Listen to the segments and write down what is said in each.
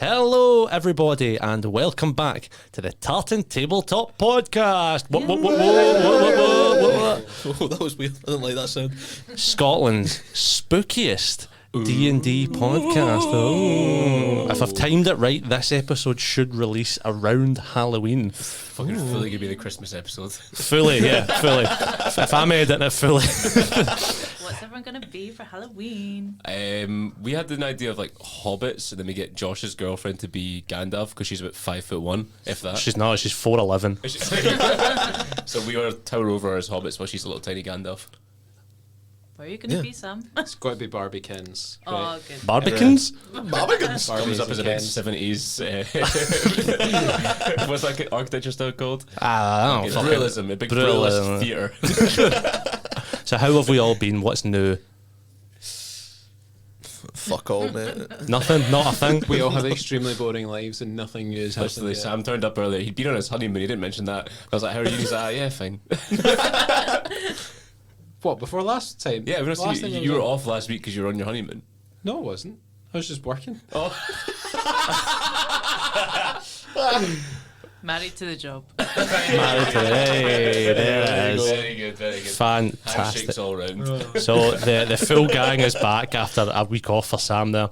Hello, everybody, and welcome back to the Tartan Tabletop podcast. What? Oh, that was weird. I didn't like that sound. Scotland's spookiest D&D podcast. Oh. If I've timed it right, this episode should release around Halloween. Fucking fully gonna be the Christmas episode. Fully. If I'm editing it fully. What's everyone gonna be for Halloween? We had an idea of like hobbits, and then we get Josh's girlfriend to be Gandalf because she's about 5'1", if that. She's not. She's 4'11". So we are tower over her as hobbits while she's a little tiny Gandalf. Where are you gonna be, Sam? It's got to be Barbikins. Oh, good. Barbicans? Barbicans comes up as a bit Kens. 70s. What's that architecture style called? I don't know. Realism, a big Brutalism. realist theatre. So how have we all been? What's new? Fuck all, mate. Nothing? Not a thing? We all have extremely boring lives and nothing new is Especially happening. Sam turned up earlier. He'd been on his honeymoon. He didn't mention that. I was like, "How are you?" He's like, "Yeah, fine." What, before last time? Yeah, Last you, time I you was were on- off last week because you were on your honeymoon. No, I wasn't. I was just working. Oh, Married to the job. Married to Hey, there it is. very good, very good. Fantastic. Handshakes all round. So the full gang is back after a week off for Sam there.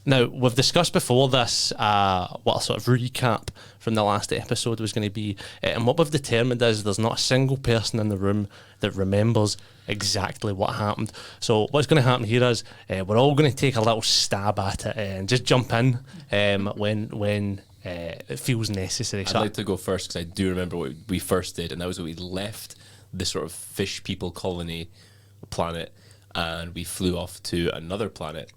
Now, we've discussed before this what a sort of recap from the last episode was going to be. And what we've determined is there's not a single person in the room that remembers exactly what happened. So what's going to happen here is we're all going to take a little stab at it and just jump in when it feels necessary. I'd like to go first because I do remember what we first did, and that was when we left the sort of fish people colony planet and we flew off to another planet.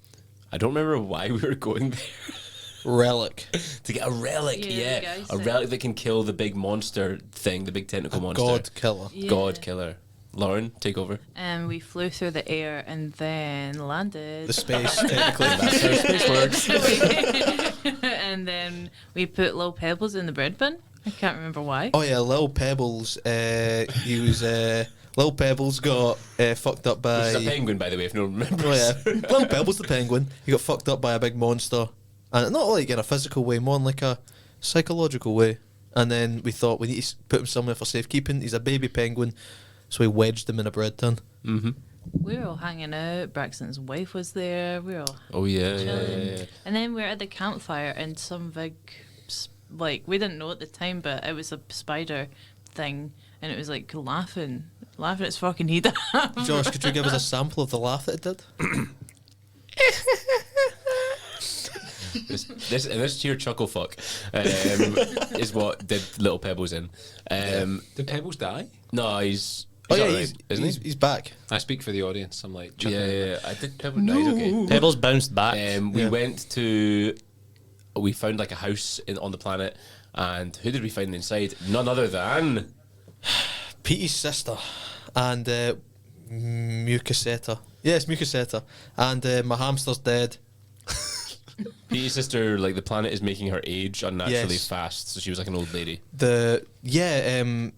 I don't remember why we were going there. Relic. To get a relic, Yeah, yeah. guys A said. relic that can kill the big monster thing, the big tentacle monster. God killer. Yeah. God killer. Lauren, take over. And we flew through the air and then landed. The space, technically. That's how space works. And then we put little pebbles in the bread bin. I can't remember why. Oh yeah, Lil Pebbles. Lil Pebbles got fucked up by. Which is a penguin, by the way, if no one remembers. Oh yeah, Lil Pebbles the penguin. He got fucked up by a big monster, and not like in a physical way, more in like a psychological way. And then we thought we need to put him somewhere for safekeeping. He's a baby penguin, so we wedged him in a bread tin. Mm-hmm. We were all hanging out. Braxton's wife was there. We were all Oh, yeah, chilling. yeah. And then we were at the campfire and some big, like, we didn't know at the time, but it was a spider thing. And it was like laughing its fucking head off. Josh, could you give us a sample of the laugh that it did? This cheer chuckle fuck is what did Little Pebbles in. Did Pebbles die? No, he's Oh yeah, alright, isn't he? he's back. I speak for the audience. I'm like, chuckling. Yeah, I did Pebbles. No, he's okay. Pebbles bounced back. We Yeah. went to. We found like a house on the planet, and who did we find inside? None other than Petey's sister and Mucosetta. Yes, Mucosetta. And my hamster's dead. Pete's sister. Like the planet is making her age unnaturally Yes. fast, so she was like an old lady.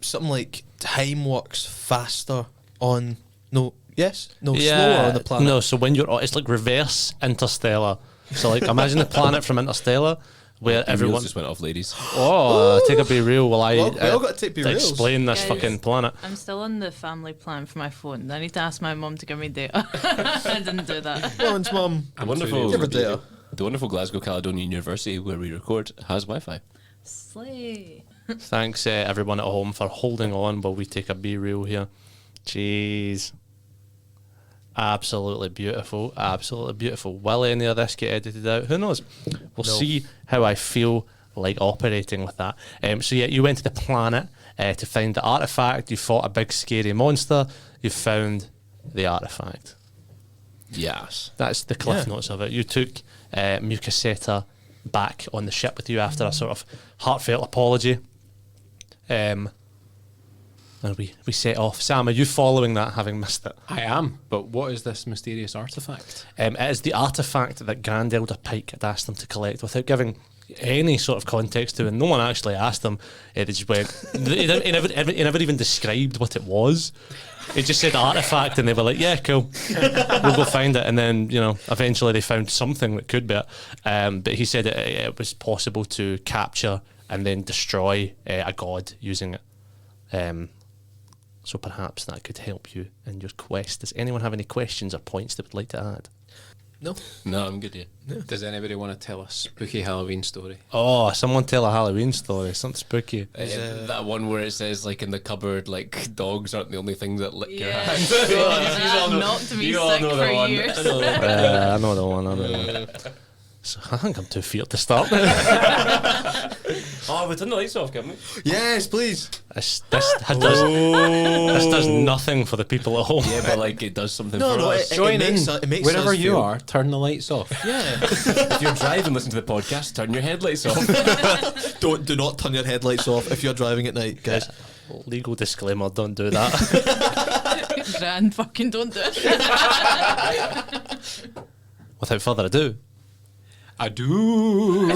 Something like time works faster on slower yeah, on the planet. no. So when it's like reverse Interstellar. So like imagine the planet from Interstellar where Everyone everyone. just went off, ladies. Oh, take a be real. Well, I Well, we all got to take be reals. explain this Guys. fucking planet. I'm still on the family plan for my phone. I need to ask my mum to give me data. I didn't do that. Lauren's mum. The wonderful, Give her data. the wonderful Glasgow Caledonian University where we record has Wi-Fi. Slay. Thanks everyone at home for holding on while we take a be real here. Jeez. Absolutely beautiful. Absolutely beautiful. Will any of this get edited out? Who knows? We'll see how I feel like operating with that. So yeah, you went to the planet to find the artifact. You fought a big scary monster. You found the artifact. Yes. That's the cliff Yeah. notes of it. You took Mucosetta back on the ship with you after a sort of heartfelt apology. And we set off. Sam, are you following that, having missed it? I am, but what is this mysterious artifact? It is the artefact that Grand Elder Pike had asked them to collect without giving any sort of context to it. And no one actually asked them. They just went, he never even described what it was. He just said artifact, and they were like, yeah, cool, we'll go find it. And then, eventually they found something that could be it. But he said it was possible to capture and then destroy a god using it. So perhaps that could help you in your quest. Does anyone have any questions or points they would like to add? No. No, I'm good, yeah. Does anybody want to tell a spooky Halloween story? Oh, someone tell a Halloween story, something spooky. That one where it says, like, in the cupboard, like, dogs aren't the only things that lick your Yeah. hand. That knocked me sick for years. I know. I know the one. So I think I'm too feared to start. Oh, we turned the lights off, can we? Yes, please. This does nothing for the people at home. Yeah, but, like, it does something No, for no, us. Join in. It makes Wherever us you feel- are, turn the lights off. Yeah. If you're driving, listen to the podcast, turn your headlights off. Do not turn your headlights off if you're driving at night, guys. Legal disclaimer, don't do that. Grand fucking don't do it. Without further ado, I do.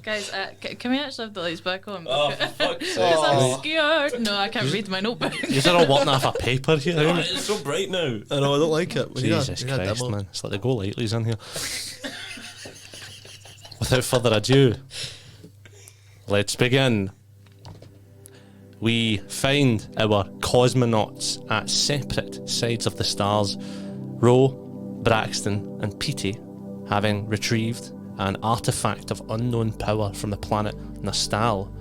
Guys, can we actually have the lights back on? Oh, for fuck's sake. Because I'm scared. No, I can't read my notebook. you're all working off a paper here. Oh, aren't you? it's so bright now. I know, I don't like it. We need a- Jesus we need a Christ, demo. man. It's like the go lightlies in here. Without further ado, let's begin. We find our cosmonauts at separate sides of the stars. Ro, Braxton, and Petey, having retrieved an artifact of unknown power from the planet Nastal,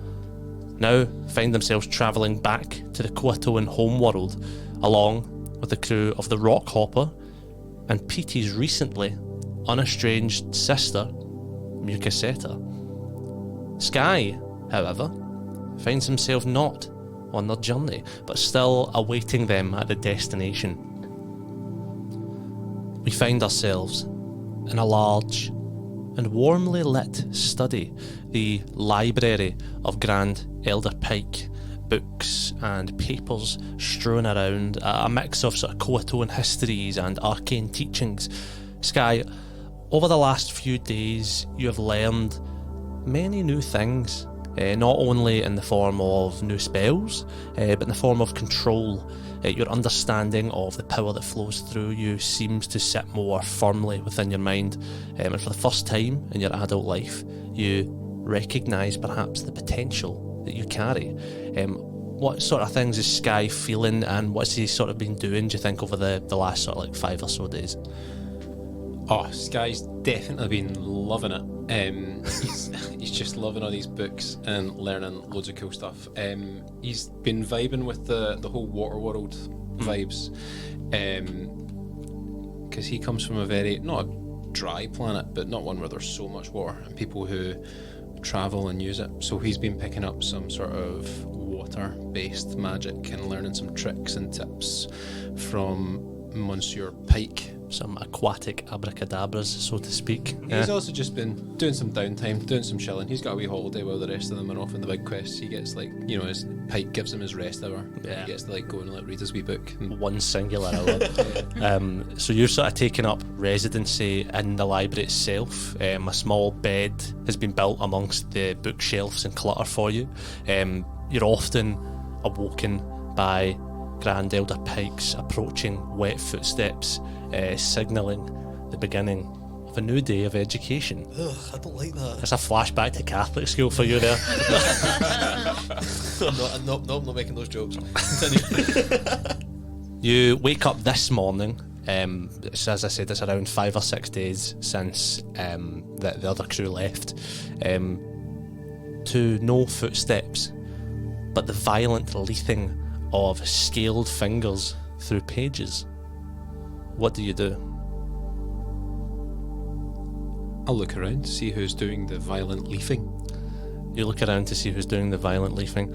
now find themselves travelling back to the Kuatoan homeworld, along with the crew of the Rockhopper and Petey's recently unestranged sister, Mukaseta. Sky, however, finds himself not on their journey, but still awaiting them at the destination. We find ourselves in a large and warmly lit study, the library of Grand Elder Pike. Books and papers strewn around, a mix of sort of Kuatoan histories and arcane teachings. Sky, over the last few days, you have learned many new things, not only in the form of new spells, but in the form of control. Your understanding of the power that flows through you seems to sit more firmly within your mind, and for the first time in your adult life, you recognise perhaps the potential that you carry. What sort of things is Sky feeling, and what's he sort of been doing, do you think, over the last sort of like 5 or so days? Oh, Sky's definitely been loving it. He's just loving all these books and learning loads of cool stuff. He's been vibing with the whole water world vibes, because he comes from a very, not a dry planet, but not one where there's so much water and people who travel and use it. So he's been picking up some sort of water-based magic and learning some tricks and tips from Monsieur Pike. Some aquatic abracadabras, so to speak. He's also just been doing some downtime, doing some chilling. He's got a wee holiday while the rest of them are off on the big quests. He gets his Pike gives him his rest hour. Yeah. He gets to go and read his wee book. One singular hour. So you're sort of taking up residency in the library itself. A small bed has been built amongst the bookshelves and clutter for you. You're often awoken by Grand Elder Pike's approaching wet footsteps, signalling the beginning of a new day of education. Ugh, I don't like that. It's a flashback to Catholic school for you there. I'm not making those jokes. Continue. You wake up this morning. As I said, it's around 5 or 6 days since the other crew left. To no footsteps, but the violent leathing of scaled fingers through pages. What do you do? I'll look around to see who's doing the violent leafing. You look around to see who's doing the violent leafing.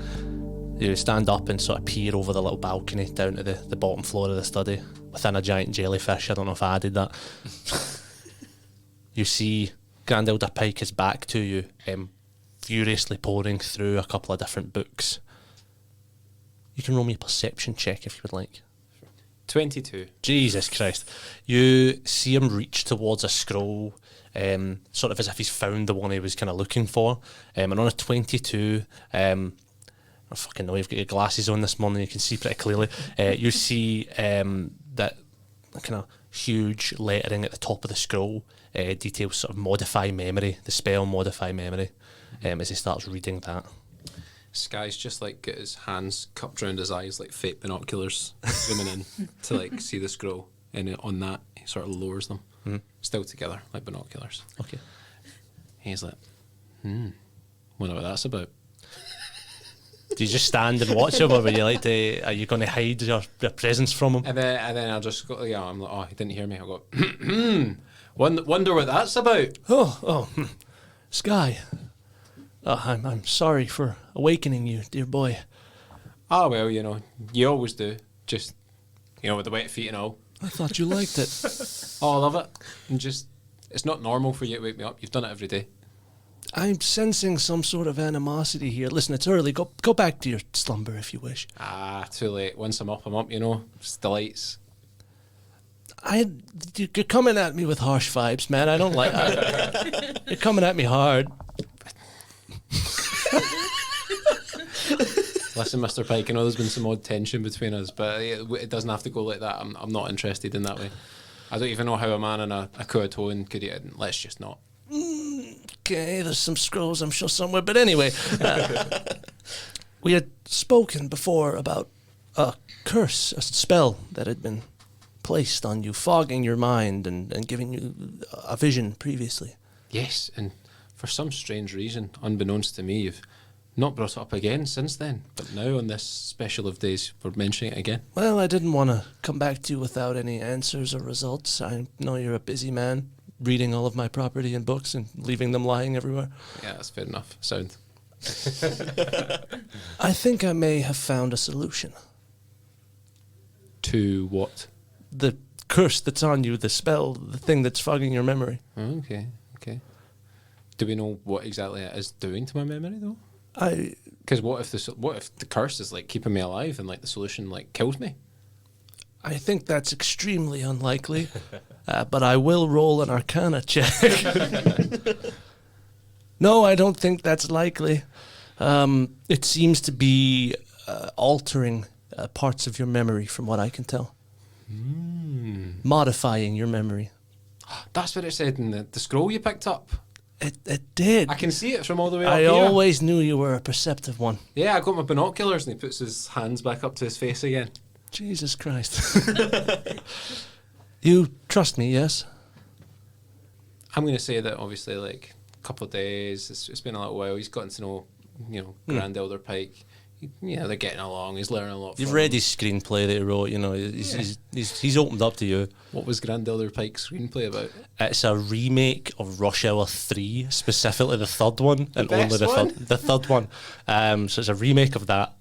You stand up and sort of peer over the little balcony down to the bottom floor of the study within a giant jellyfish. I don't know if I added that. You see Grand Elder Pike is back to you, furiously poring through a couple of different books. You can roll me a perception check if you would like. 22. Jesus Christ. You see him reach towards a scroll, sort of as if he's found the one he was kind of looking for. And on a 22, I fucking know you've got your glasses on this morning, you can see pretty clearly. You see that kind of huge lettering at the top of the scroll details sort of modify memory, the spell modify memory, as he starts reading that. Sky's just like got his hands cupped around his eyes like fake binoculars, zooming in to like see the scroll, and on that he sort of lowers them, still together like binoculars. Okay. He's like, wonder what that's about. Do you just stand and watch him, or would you like to? Are you going to hide your presence from him? And then I'll just go, yeah, I'm like, oh, he didn't hear me. I'll go, wonder what that's about. Sky. I'm sorry for awakening you, dear boy. Ah, well, you always do. Just, with the wet feet and all. I thought you liked it. Oh, I love it. And just, it's not normal for you to wake me up. You've done it every day. I'm sensing some sort of animosity here. Listen, it's early. Go back to your slumber if you wish. Ah, too late. Once I'm up, It's delights. You're coming at me with harsh vibes, man. I don't like that. You're coming at me hard. Listen, Mr. Pike, I know there's been some odd tension between us, but it doesn't have to go like that. I'm not interested in that way. I don't even know how a man in a coatone could eat it. Let's just not. Okay, there's some scrolls, I'm sure, somewhere. But anyway, we had spoken before about a curse, a spell that had been placed on you, fogging your mind and giving you a vision previously. Yes, and for some strange reason, unbeknownst to me, you've not brought it up again since then. But now, on this special of days, we're mentioning it again. Well, I didn't want to come back to you without any answers or results. I know you're a busy man, reading all of my property and books and leaving them lying everywhere. Yeah, that's fair enough. Sound. I think I may have found a solution. To what? The curse that's on you, the spell, the thing that's fogging your memory. Oh, okay. Do we know what exactly it is doing to my memory, though? Because what if the curse is like keeping me alive and like the solution like kills me? I think that's extremely unlikely, but I will roll an Arcana check. No, I don't think that's likely. It seems to be altering parts of your memory, from what I can tell. Modifying your memory. That's what it said in the scroll you picked up. It did. I can see it from all the way up I here. always knew you were a perceptive one. Yeah, I got my binoculars and he puts his hands back up to his face again. Jesus Christ. You trust me, yes? I'm going to say that obviously like a couple of days, it's been a little while, he's gotten to know, Grand Elder Pike. They're getting along, he's learning a lot You've from read him. his screenplay that he wrote, he's opened up to you. What was Grand Elder Pike's screenplay about? It's a remake of Rush Hour 3, specifically the third one, and only best the one? the third one. So it's a remake of that,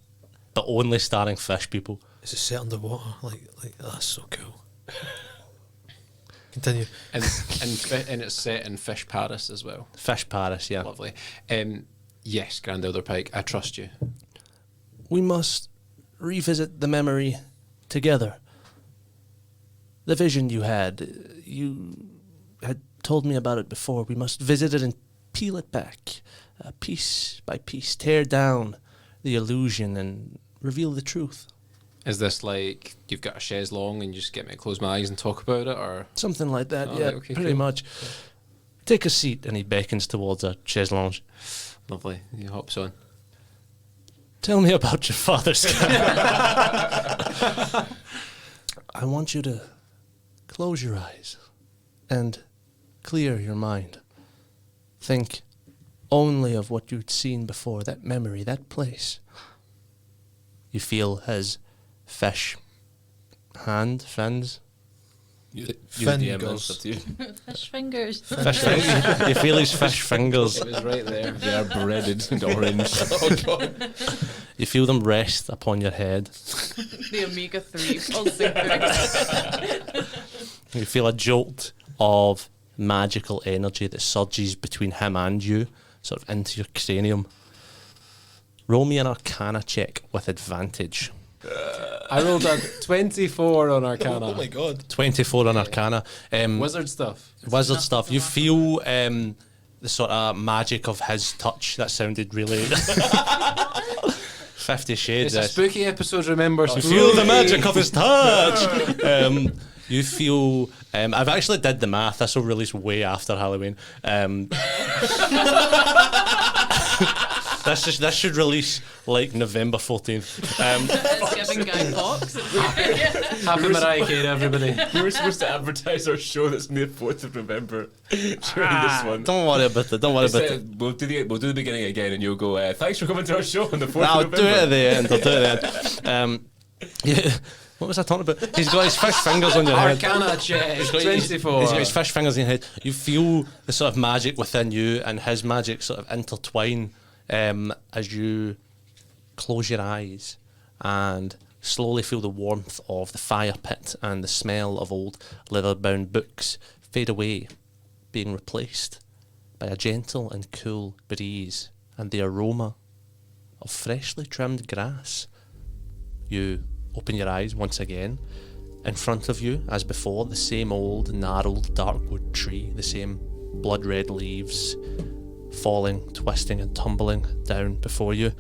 but only starring fish people. Is it set underwater? Like that's so cool. Continue. And it's set in Fish Paris as well. Fish Paris, yeah. Lovely. Yes, Grand Elder Pike, I trust you. We must revisit the memory together. The vision you had told me about it before. We must visit it and peel it back, piece by piece, tear down the illusion and reveal the truth. Is this like you've got a chaise long and you just get me to close my eyes and talk about it, or Something like that, Oh, yeah, right, okay, pretty cool. much. Take a seat, and he beckons towards a chaise lounge. lovely? He hops on. Tell me about your father's I want you to close your eyes and clear your mind. Think only of what you'd seen before, that memory, that place. You feel his fish fins. You're the Fingers. DM, man, it's up to you. Fish fingers. Fish fingers. You feel his fish fingers. It was right there. They are breaded and orange. You feel them rest upon your head. The omega-3 pulsing. You feel a jolt of magical energy that surges between him and you, sort of into your cranium. Roll me an Arcana check with advantage. I rolled a 24 on Arcana. Oh my god. 24 on Arcana. Wizard stuff. Wizard stuff. You feel the sort of magic of his touch. That sounded really 50 Shades. It's a spooky episode, remember? You feel the magic of his touch. You feel. I've actually did the math. This will release way after Halloween. This should release like November 14th. It's giving Guy Fawkes. Happy Mariah Carey, everybody. We were supposed to advertise our show that's near 4th of November during this one. Don't worry about it. Don't worry about it. We'll do the beginning again, and you'll go. Thanks for coming to our show on the 4th I'll of November. do it at the end. I'll do it at the end. Yeah. What was I talking about? He's got his fish fingers on your head. Arcana check. He's got 24. He's got his fish fingers in your head. You feel the sort of magic within you and his magic sort of intertwine as you close your eyes and slowly feel the warmth of the fire pit and the smell of old leather-bound books fade away, being replaced by a gentle and cool breeze and the aroma of freshly trimmed grass. You open your eyes once again. In front of you, as before, the same old, gnarled, dark-wood tree, the same blood-red leaves falling, twisting and tumbling down before you,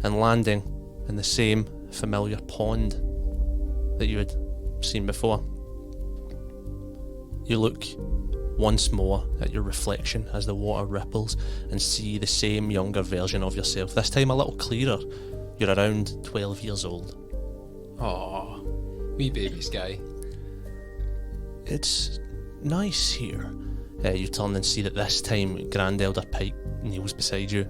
and landing in the same familiar pond that you had seen before. You look once more at your reflection as the water ripples and see the same younger version of yourself, this time a little clearer. You're around 12 years old. Aw, wee baby Sky. It's nice here. You turn and see that this time Grand Elder Pike kneels beside you.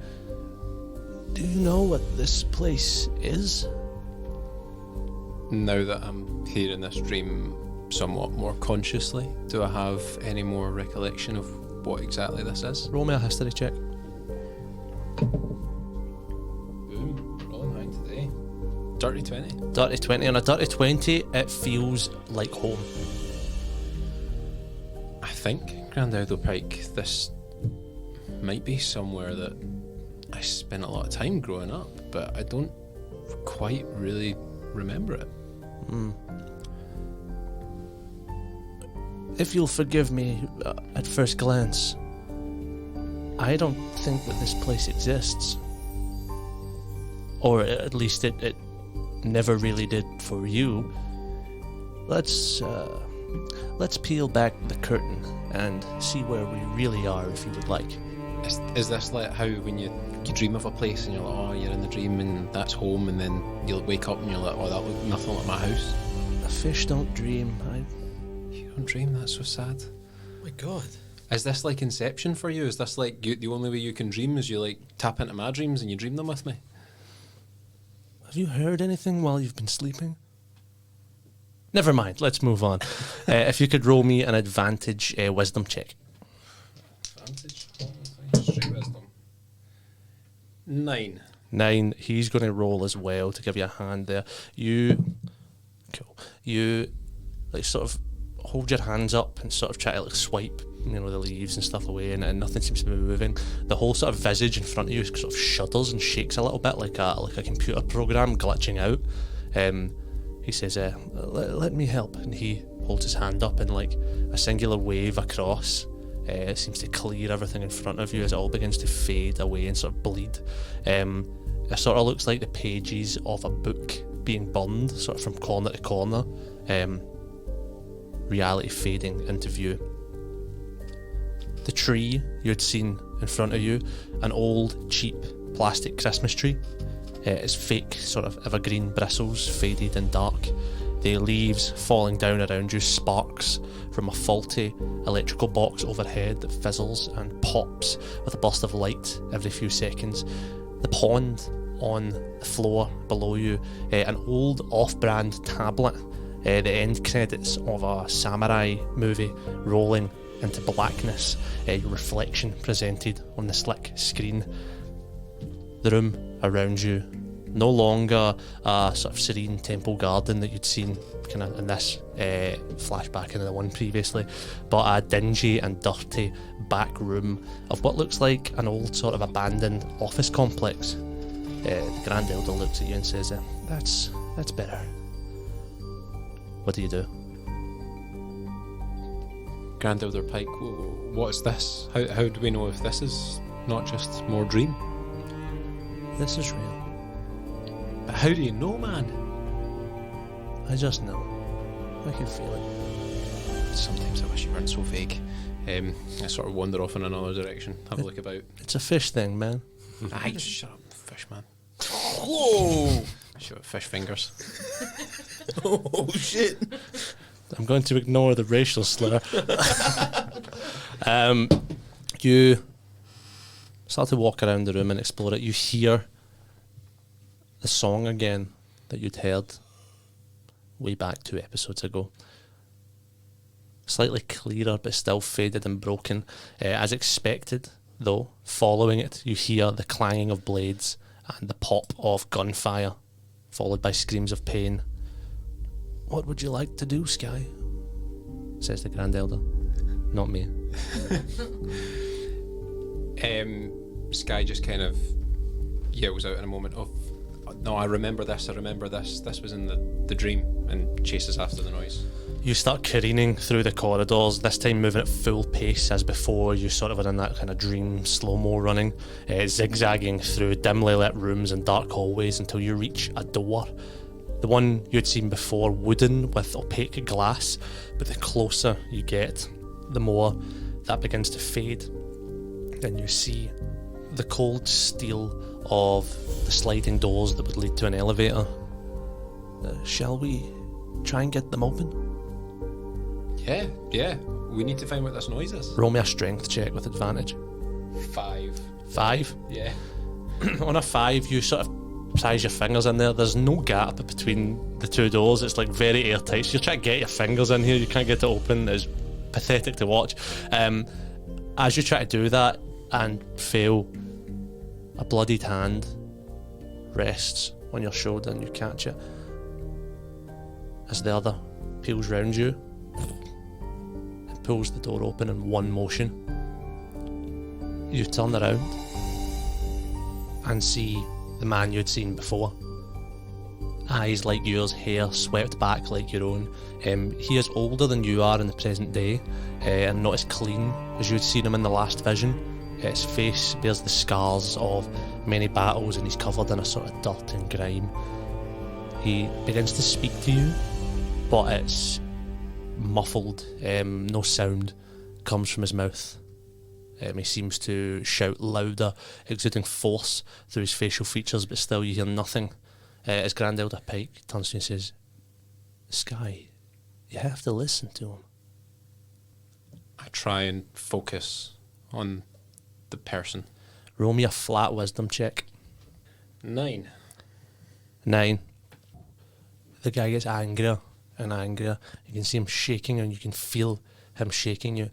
Do you know what this place is? Now that I'm hearing this dream somewhat more consciously, do I have any more recollection of what exactly this is? Roll me a history check. Boom, rolling high today. Dirty 20. Dirty 20. On a dirty 20, it feels like home. I think, Grand Elder Pike, this might be somewhere that I spent a lot of time growing up, but I don't quite really remember it. If you'll forgive me at first glance, I don't think that this place exists. Or at least it never really did for you. Let's peel back the curtain and see where we really are, if you would like. Is this like how when you dream of a place and you're like, oh, you're in the dream and that's home, and then you'll wake up and you're like, oh, that looked nothing like my house? The fish don't dream. You don't dream? That's so sad. Oh my god. Is this like Inception for you? Is this like the only way you can dream is you like tap into my dreams and you dream them with me? Have you heard anything while you've been sleeping? Never mind, let's move on. If you could roll me an advantage wisdom check. Advantage? Straight wisdom. 9. 9. He's going to roll as well to give you a hand there. You like sort of hold your hands up and sort of try to like swipe, the leaves and stuff away, and nothing seems to be moving. The whole sort of visage in front of you sort of shudders and shakes a little bit like a computer program glitching out. He says, let me help, and he holds his hand up and like a singular wave across. It seems to clear everything in front of you as it all begins to fade away and sort of bleed. It sort of looks like the pages of a book being burned, sort of from corner to corner. Reality fading into view. The tree you had seen in front of you, an old, cheap plastic Christmas tree. Its fake sort of evergreen bristles faded and dark. The leaves falling down around you, sparks from a faulty electrical box overhead that fizzles and pops with a burst of light every few seconds. The pond on the floor below you, an old off-brand tablet, the end credits of a samurai movie rolling into blackness, your reflection presented on the slick screen. The room around you, no longer a sort of serene temple garden that you'd seen kind of in this flashback into the one previously, but a dingy and dirty back room of what looks like an old sort of abandoned office complex. The Grand Elder looks at you and says, that's That's better. What do you do? Grand Elder Pike, what's this? How do we know if this is not just more dream? This is real. But how do you know, man? I just know. I can feel it. Sometimes I wish you weren't so vague. I sort of wander off in another direction, have a look about. It's a fish thing, man. Aye, shut up, fish man. Whoa! Shut up, fish fingers. Oh shit! I'm going to ignore the racial slur. You start to walk around the room and explore it. You hear the song again that you'd heard way back 2 episodes ago. Slightly clearer, but still faded and broken. As expected, though, following it, you hear the clanging of blades and the pop of gunfire, followed by screams of pain. What would you like to do, Sky? Says the Grand Elder. Not me. Sky just kind of yells out in a moment of, no, I remember this, this was in the dream, and chases after the noise. You start careening through the corridors, this time moving at full pace as before. You sort of are in that kind of dream slow-mo running, zigzagging through dimly lit rooms and dark hallways until you reach a door. The one you'd seen before, wooden with opaque glass, but the closer you get, the more that begins to fade. And you see the cold steel of the sliding doors that would lead to an elevator. Shall we try and get them open? Yeah. We need to find what this noise is. Roll me a strength check with advantage. 5. 5? Yeah. On a 5, you sort of size your fingers in there. There's no gap between the 2 doors. It's like very airtight. So you try to get your fingers in here, you can't get it open. It's pathetic to watch. As you try to do that and fail, a bloodied hand rests on your shoulder and you catch it as the other peels round you and pulls the door open in one motion. You turn around and see the man you'd seen before. Eyes like yours, hair swept back like your own. He is older than you are in the present day, and not as clean as you'd seen him in the last vision. His face bears the scars of many battles and he's covered in a sort of dirt and grime. He begins to speak to you, but it's muffled. No sound comes from his mouth. He seems to shout louder, exuding force through his facial features, but still you hear nothing. As Grand Elder Pike turns to you and says, Sky, you have to listen to him. I try and focus on the person. Roll me a flat wisdom check. 9. 9. The guy gets angrier and angrier. You can see him shaking and you can feel him shaking you.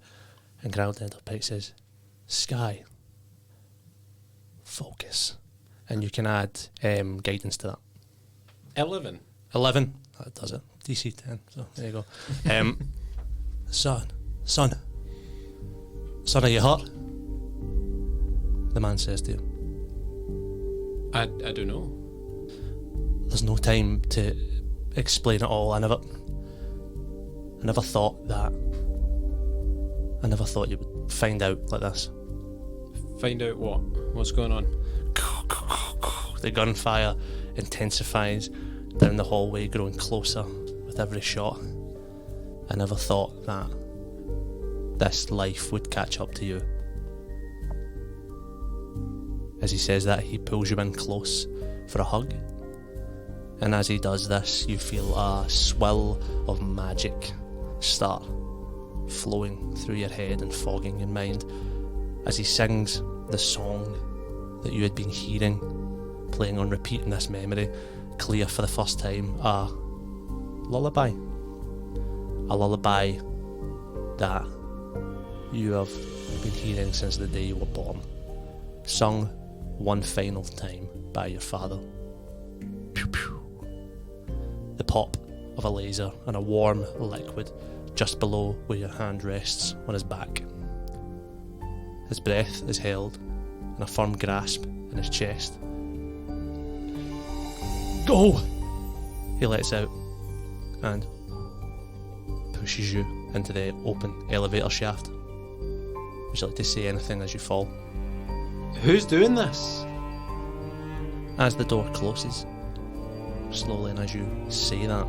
And Grand Elder Pike says, Sky, focus. And you can add guidance to that. 11. 11. That does it. DC 10. So there you go. Son, are you hurt? The man says to you. I don't know. There's no time to explain it all. I never thought you would find out like this. Find out what? What's going on? The gunfire intensifies down the hallway, growing closer with every shot. I never thought that this life would catch up to you. As he says that, he pulls you in close for a hug. And as he does this, you feel a swill of magic start flowing through your head and fogging your mind as he sings the song that you had been hearing, playing on repeat in this memory, clear for the first time. A lullaby. A lullaby that you have been hearing since the day you were born. Sung one final time by your father. Pew, pew. The pop of a laser and a warm liquid just below where your hand rests on his back. His breath is held in a firm grasp in his chest. Go! He lets out and pushes you into the open elevator shaft. Would you like to say anything as you fall? Who's doing this? As the door closes, slowly, and as you say that,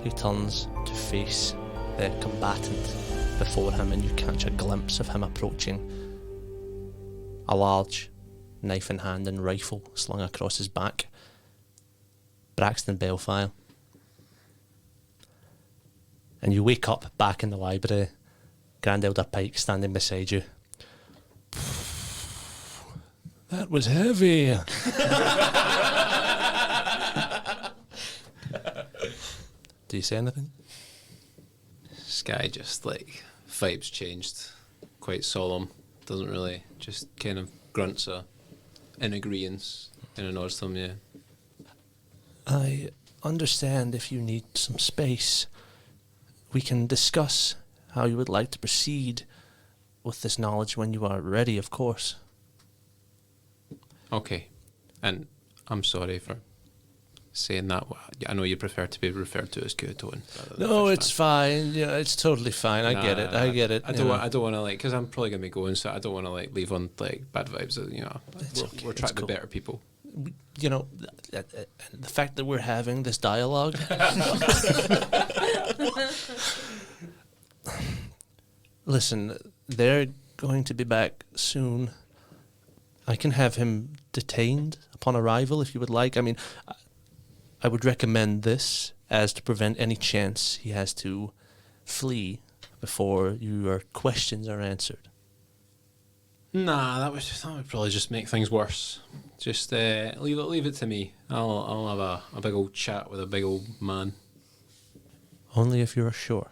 he turns to face the combatant before him, and you catch a glimpse of him approaching, a large knife in hand and rifle slung across his back. Braxton Belfire. And you wake up back in the library, Grand Elder Pike standing beside you. That was heavy. Do you say anything? Sky just like vibes changed, quite solemn. Doesn't really, just kind of grunts in agreeance, kind of nods to him. Yeah. I understand if you need some space. We can discuss how you would like to proceed with this knowledge when you are ready, of course. Okay, and I'm sorry for saying that. I know you prefer to be referred to as Kuatone. No, it's fine. Yeah, it's totally fine. I get it. I get it. I don't want to like, because I'm probably gonna be going, so I don't want to like leave on like bad vibes. You know, we're trying to be better people. You know, the fact that we're having this dialogue. Listen, they're going to be back soon. I can have him detained upon arrival if you would like. I mean, I would recommend this as to prevent any chance he has to flee before your questions are answered. Nah, that would probably just make things worse. Just leave it to me. I'll have a big old chat with a big old man. Only if you're sure.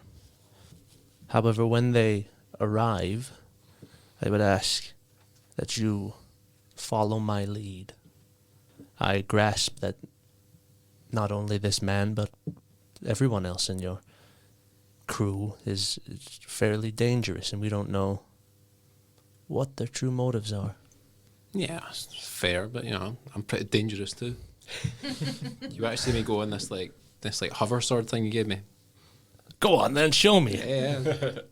However, when they arrive, I would ask that you follow my lead. I grasp that not only this man, but everyone else in your crew is fairly dangerous, and we don't know what their true motives are. Yeah, it's fair, but you know, I'm pretty dangerous too. You actually see me go on this hover sword thing you gave me. Go on then, show me. Yeah.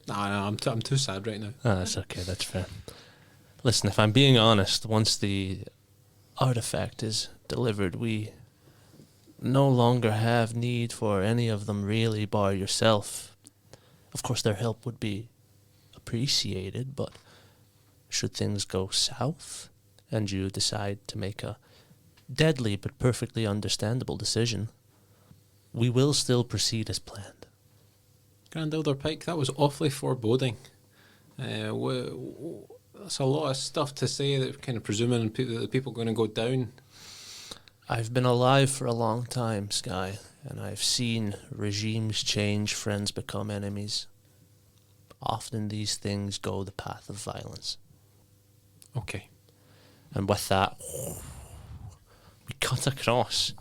Nah, I'm too sad right now. That's okay, that's fair. Listen, if I'm being honest, once the artifact is delivered, we no longer have need for any of them really, bar yourself. Of course, their help would be appreciated, but should things go south and you decide to make a deadly but perfectly understandable decision, we will still proceed as planned. Grand Elder Pike, that was awfully foreboding. That's a lot of stuff to say that kind of presuming that the people are going to go down. I've been alive for a long time, Sky, and I've seen regimes change, friends become enemies. Often these things go the path of violence. Okay. And with that, we cut across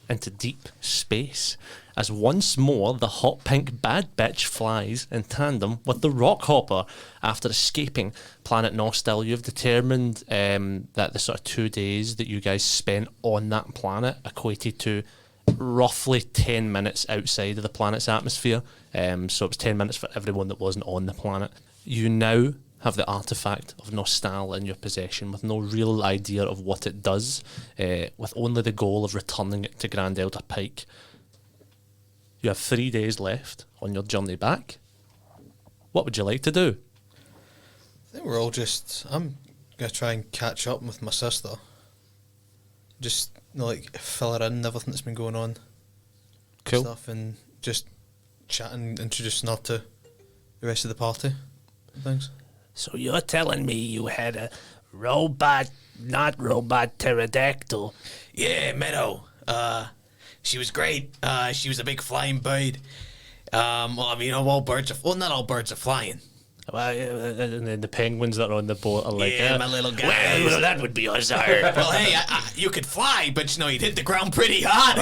into deep space as once more the hot pink bad bitch flies in tandem with the rock hopper. After escaping planet Nostal, you've determined that the sort of 2 days that you guys spent on that planet equated to roughly 10 minutes outside of the planet's atmosphere. So it was 10 minutes for everyone that wasn't on the planet. You now have the artifact of Nostal in your possession with no real idea of what it does, with only the goal of returning it to Grand Elder Pike. You have 3 days left on your journey back. What would you like to do? I think we're all I'm going to try and catch up with my sister. Just, like, fill her in everything that's been going on. Cool. Stuff, and just chat and introduce her to the rest of the party. Thanks. So you're telling me you had a not robot pterodactyl? Yeah, Meadow. She was great. She was a big flying bird. Well, I mean, not all birds are flying. Well, and then the penguins that are on the boat are like, Yeah, my little guy. Well, that would be us, sir. Well, hey, you could fly, but you'd hit the ground pretty hard.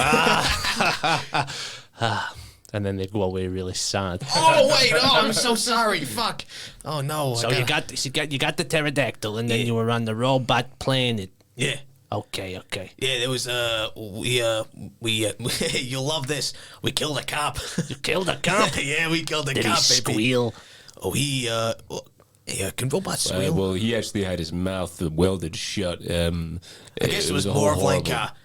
And then they'd go away really sad. Oh wait! Oh, I'm so sorry. Fuck. Oh no. So you got the pterodactyl, and then you were on the robot planet. Yeah. Okay. Yeah, there was we you'll love this. We killed a cop. You killed a cop? Yeah, we killed a Did cop. he baby. squeal? Oh, can robots squeal? Well, he actually had his mouth welded shut. I guess it was a more of whole like horrible-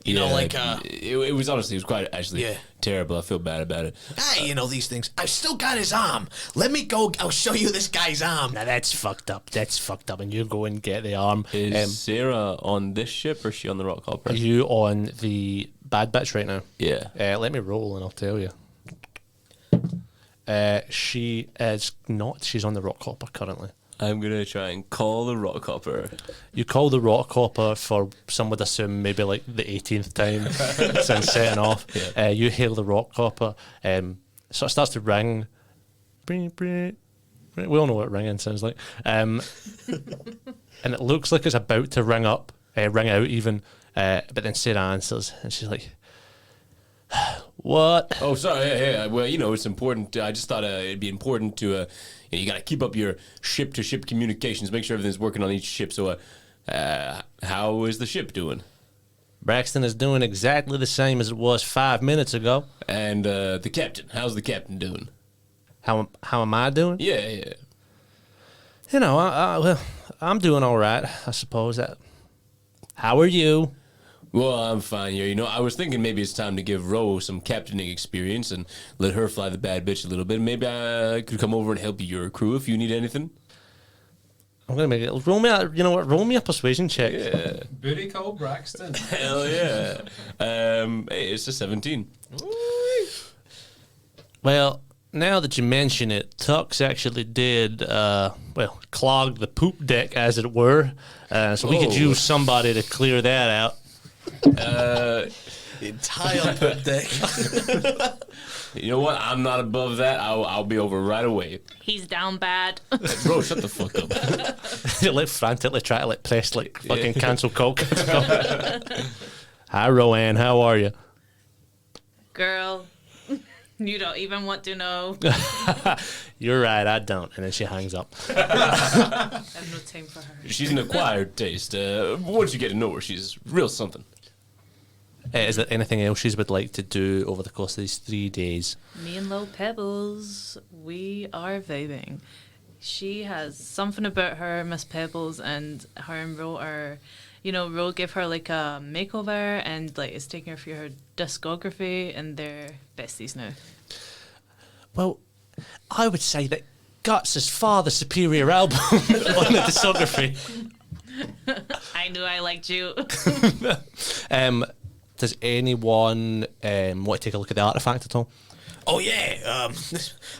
you know, like it was honestly, it was quite actually Yeah. terrible. I feel bad about it. hey, you know these things. I've still got his arm. Let me go. I'll show you this guy's arm. Now that's fucked up. And you go and get the arm. Is Sarah on this ship or is she on the rock hopper? Are you on the bad bitch right now? Yeah. Let me roll and I'll tell you. She is not. She's on the rock hopper currently. I'm gonna try and call the rock hopper. You call the rock hopper for, some would assume, maybe like the 18th time since setting off. You hail the rock hopper. So it starts to ring. We all know what ringing sounds like. And it looks like it's about to ring out even. But then Sarah answers and she's like, what? Oh, sorry. Yeah. Well, you know, it's important. I just thought it'd be important to, you got to keep up your ship-to-ship communications, make sure everything's working on each ship. So, how is the ship doing? Braxton is doing exactly the same as it was 5 minutes ago. And the captain, how's the captain doing? How am I doing? Yeah. You know, well, I'm doing all right, I suppose. How are you? Well, I'm fine here. You know, I was thinking maybe it's time to give Ro some captaining experience and let her fly the bad bitch a little bit. Maybe I could come over and help your crew if you need anything. I'm gonna make it. Roll me a persuasion check. Yeah. Booty call Braxton. Hell yeah. Hey, it's a 17. Well, now that you mention it, Tux actually did, clog the poop deck, as it were. So we could use somebody to clear that out. The entire poop deck. You know what? I'm not above that. I'll be over right away. He's down bad. Bro, shut the fuck up. You frantically try to press fucking cancel call. Hi, Roanne. How are you? Girl, you don't even want to know. You're right. I don't. And then she hangs up. I have no time for her. She's an acquired taste. Once you get to know her, she's real something. Is there anything else you would like to do over the course of these 3 days? Me and Lil Pebbles, we are vibing. She has something about her, Miss Pebbles, and her and Ro are, Ro gave her like a makeover and like is taking her through her discography, and they're besties now. Well, I would say that Guts is far the superior album on the discography. I knew I liked you. Does anyone want to take a look at the artifact at all? Oh yeah.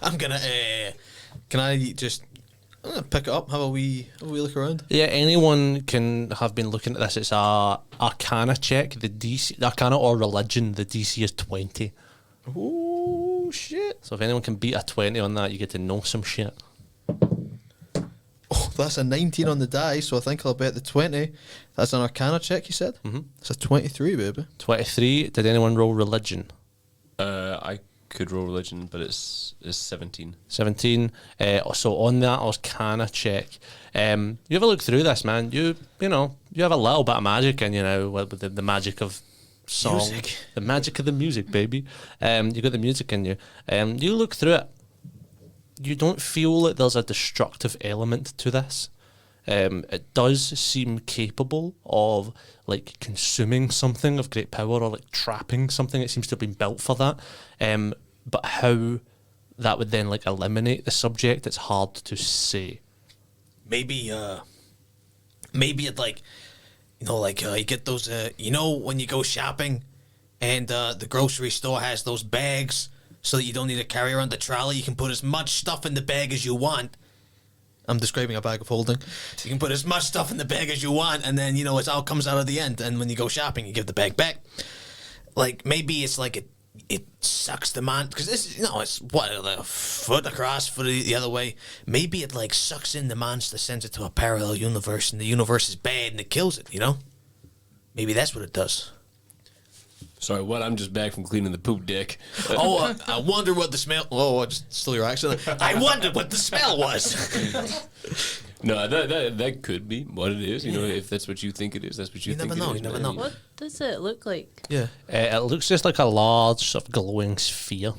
I'm gonna. Can I just pick it up? Have a wee look around? Yeah, anyone can have been looking at this. It's a Arcana check. The DC, Arcana or Religion. The DC is 20. Oh shit! So if anyone can beat a 20 on that, you get to know some shit. Oh, that's a 19 on the die, so I think I'll bet the 20. That's an Arcana check, you said? Mm-hmm. It's a 23, baby. 23. Did anyone roll Religion? I could roll religion, but it's 17. 17. So on that Arcana check, you have a look through this, man. You have a little bit of magic in you now with the magic of song, Music. the magic of the music, baby. You got the music in you. You look through it. You don't feel that there's a destructive element to this. It does seem capable of consuming something of great power or trapping something. It seems to have been built for that. But how that would then eliminate the subject, it's hard to say. Maybe it you get those when you go shopping and the grocery store has those bags so that you don't need to carry around the trolley. You can put as much stuff in the bag as you want. I'm describing a bag of holding. You can put as much stuff in the bag as you want, and then it all comes out at the end. And when you go shopping, you give the bag back. Maybe it's it sucks the man because this it's a foot across, foot the other way. Maybe it sucks in the monster, sends it to a parallel universe, and the universe is bad and it kills it. Maybe that's what it does. Sorry, what? I'm just back from cleaning the poop deck. I wonder what the smell. Oh, I just stole your accent. I wondered what the smell was. No, that could be what it is. You know, if that's what you think it is, that's what you think never know, it is. you never man. know. What does it look like? Yeah. It looks just like a large sort of glowing sphere.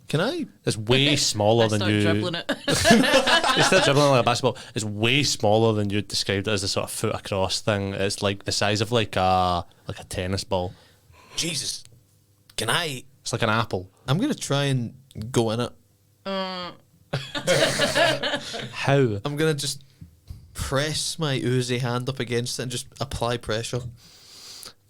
Can I? It's way smaller I than start you. dribbling it. It's still dribbling like a basketball. It's way smaller than you described it as a sort of foot across thing. It's like the size of like a tennis ball. Jesus. Can I? It's like an apple. I'm gonna try and go in it. How? I'm gonna just press my oozy hand up against it and just apply pressure.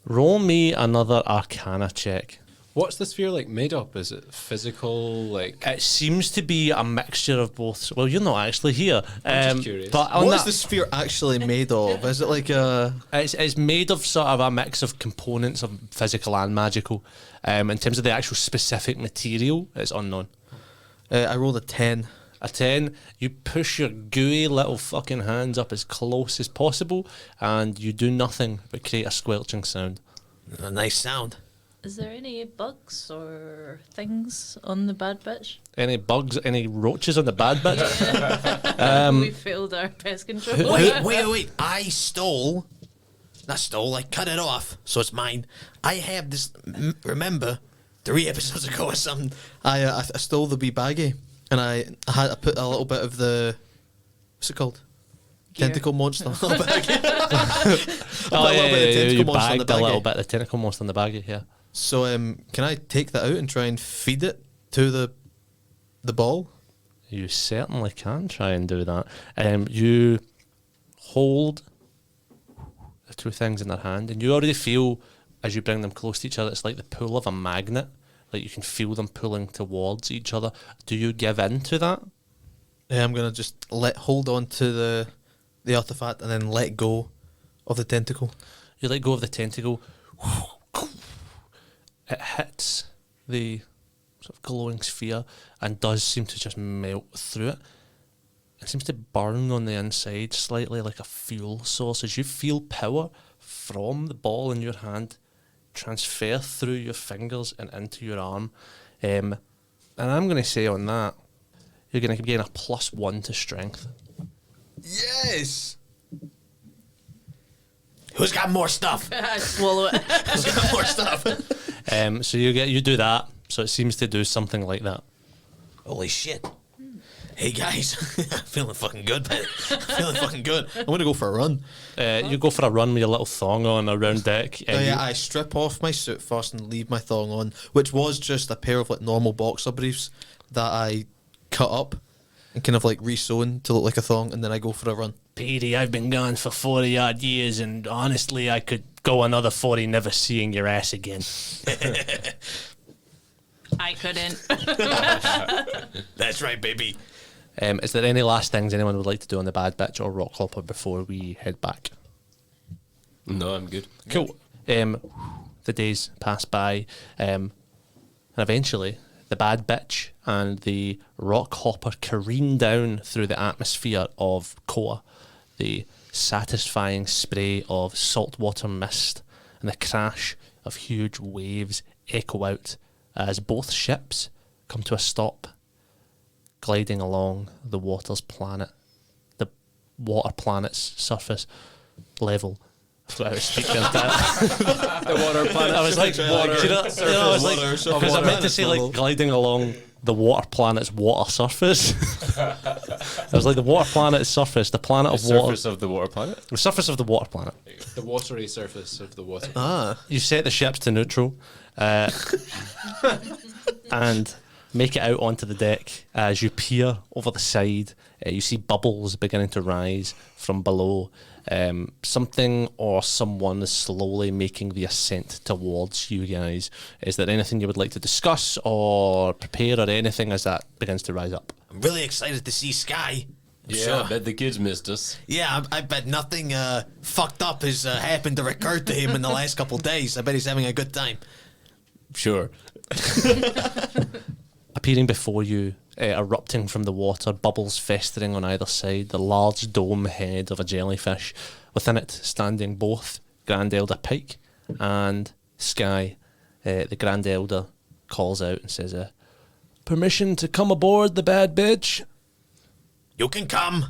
Roll me another Arcana check. What's the sphere like made up? Is it physical? Like It seems to be a mixture of both. Well, you're not actually here. I'm just curious. But on What is that, the sphere actually made of? Is it like a? it's made of sort of a mix of components of physical and magical. In terms of the actual specific material, it's unknown. I rolled a 10. A 10, you push your gooey little fucking hands up as close as possible, and you do nothing but create a squelching sound. A nice sound. Is there any bugs or things on the bad bitch? Any bugs, any roaches on the bad bitch? We failed our pest control. Wait. I stole. Not stole. I cut it off, so it's mine. I have this. Remember, 3 episodes ago or something. I stole the wee baggie and I put a little bit of the what's it called? Gear. Tentacle monster on the baggie. Oh, a little bit of tentacle you monster on the bagged a little baggie. bit of the tentacle monster on the baggie, yeah. So can I take that out and try and feed it to the ball? You certainly can try and do that. You hold the two things in their hand, and you already feel, as you bring them close to each other, it's like the pull of a magnet. Like you can feel them pulling towards each other. Do you give in to that? Yeah, I'm gonna just hold on to the artifact and then let go of the tentacle. You let go of the tentacle. It hits the sort of glowing sphere and does seem to just melt through it. It seems to burn on the inside slightly like a fuel source as you feel power from the ball in your hand transfer through your fingers and into your arm. And I'm going to say on that, you're going to gain a +1 to strength. Yes. Who's got more stuff? I swallow it. Who's got more stuff? So you do that. So it seems to do something like that. Holy shit. Hey guys, feeling fucking good, man. Feeling fucking good. I'm gonna go for a run. You go for a run with your little thong on around deck. Oh yeah, I strip off my suit first and leave my thong on, which was just a pair of like normal boxer briefs that I cut up and kind of like re-sewn to look like a thong, and then I go for a run. Petey, I've been gone for 40 odd years, and honestly, I could go another 40 never seeing your ass again. I couldn't. That's right, baby. Is there any last things anyone would like to do on the Bad Bitch or Rock Hopper before we head back? No, I'm good. Cool. The days pass by, and eventually the Bad Bitch and the Rock Hopper careen down through the atmosphere of Koa, the satisfying spray of saltwater mist and the crash of huge waves echo out as both ships come to a stop, gliding along the water planet's surface level. I forgot how to speak there. the water planet. I was like, water. do you know, I was like, because I meant to say like gliding along the water planet's water surface. I was like, the water planet's surface, the planet of water, Surface of the water planet. the surface of the water planet. The watery surface of the water. You set the ships to neutral, and make it out onto the deck. As you peer over the side, you see bubbles beginning to rise from below. Something or someone is slowly making the ascent towards you guys. Is there anything you would like to discuss or prepare or anything as that begins to rise up? I'm really excited to see Sky. Yeah, I bet the kids missed us. Yeah, I bet nothing fucked up has happened to recur to him in the last couple of days. I bet he's having a good time. Sure. Appearing before you, erupting from the water, bubbles festering on either side, the large dome head of a jellyfish. Within it, standing both Grand Elder Pike and Sky. The Grand Elder calls out and says, "Permission to come aboard the Bad Bitch?" You can come.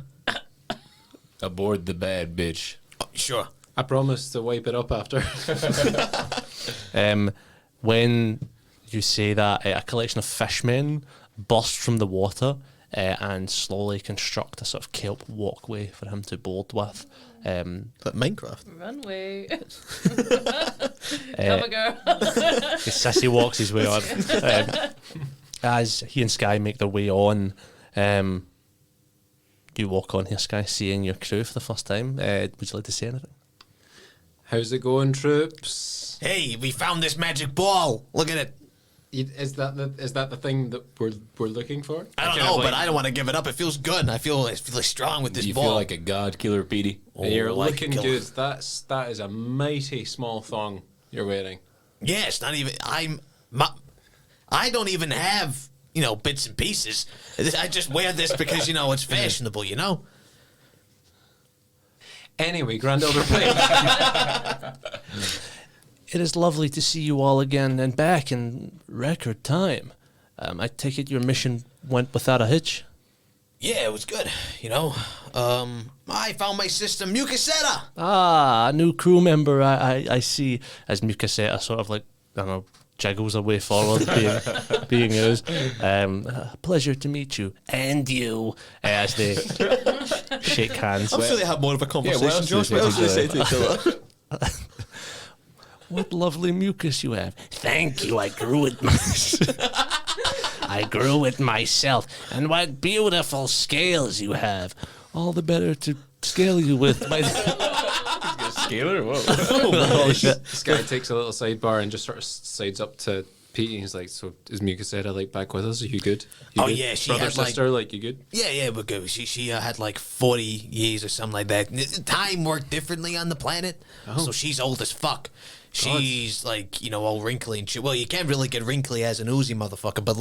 Aboard the bad bitch. Oh, sure. I promise to wipe it up after. When you say that, a collection of fishmen burst from the water and slowly construct a sort of kelp walkway for him to board with. Like Minecraft. Runway. Come on, girl. The sissy walks his way on. As he and Sky make their way on, you walk on here, Sky, seeing your crew for the first time. Would you like to say anything? How's it going, troops? Hey, we found this magic ball. Look at it. Is that the thing that we're looking for? I don't know, but I don't want to give it up. It feels good. I feel strong with this Do you ball. feel like a god killer, Petey? You're like looking killer. good. That is a mighty small thong you're wearing. Yeah, it's not even. I don't even have bits and pieces. I just wear this because it's fashionable. Anyway, Grand Elder Pike. It is lovely to see you all again and back in record time. I take it your mission went without a hitch? Yeah, it was good. I found my sister Mukaseta. Ah, a new crew member, I see. As Mukaseta sort of I don't know, jiggles away forward, being yours. Pleasure to meet you. And you. As they shake hands. I'm sure they have more of a conversation, what else Josh. do What they else do they say say to each other? What lovely mucus you have. Thank you, I grew it myself. And what beautiful scales you have. All the better to scale you with. Scaler? Whoa. Oh, shit. This guy takes a little sidebar and just sort of sides up to Pete. And he's like, "So is Mukaseta back with us? Are you good? You Oh, good? yeah, she brother, had, sister, you good?" Yeah, we're good. She had 40 years or something like that. Time worked differently on the planet, so she's old as fuck. She's all wrinkly and shit. Well, you can't really get wrinkly as an Uzi motherfucker, but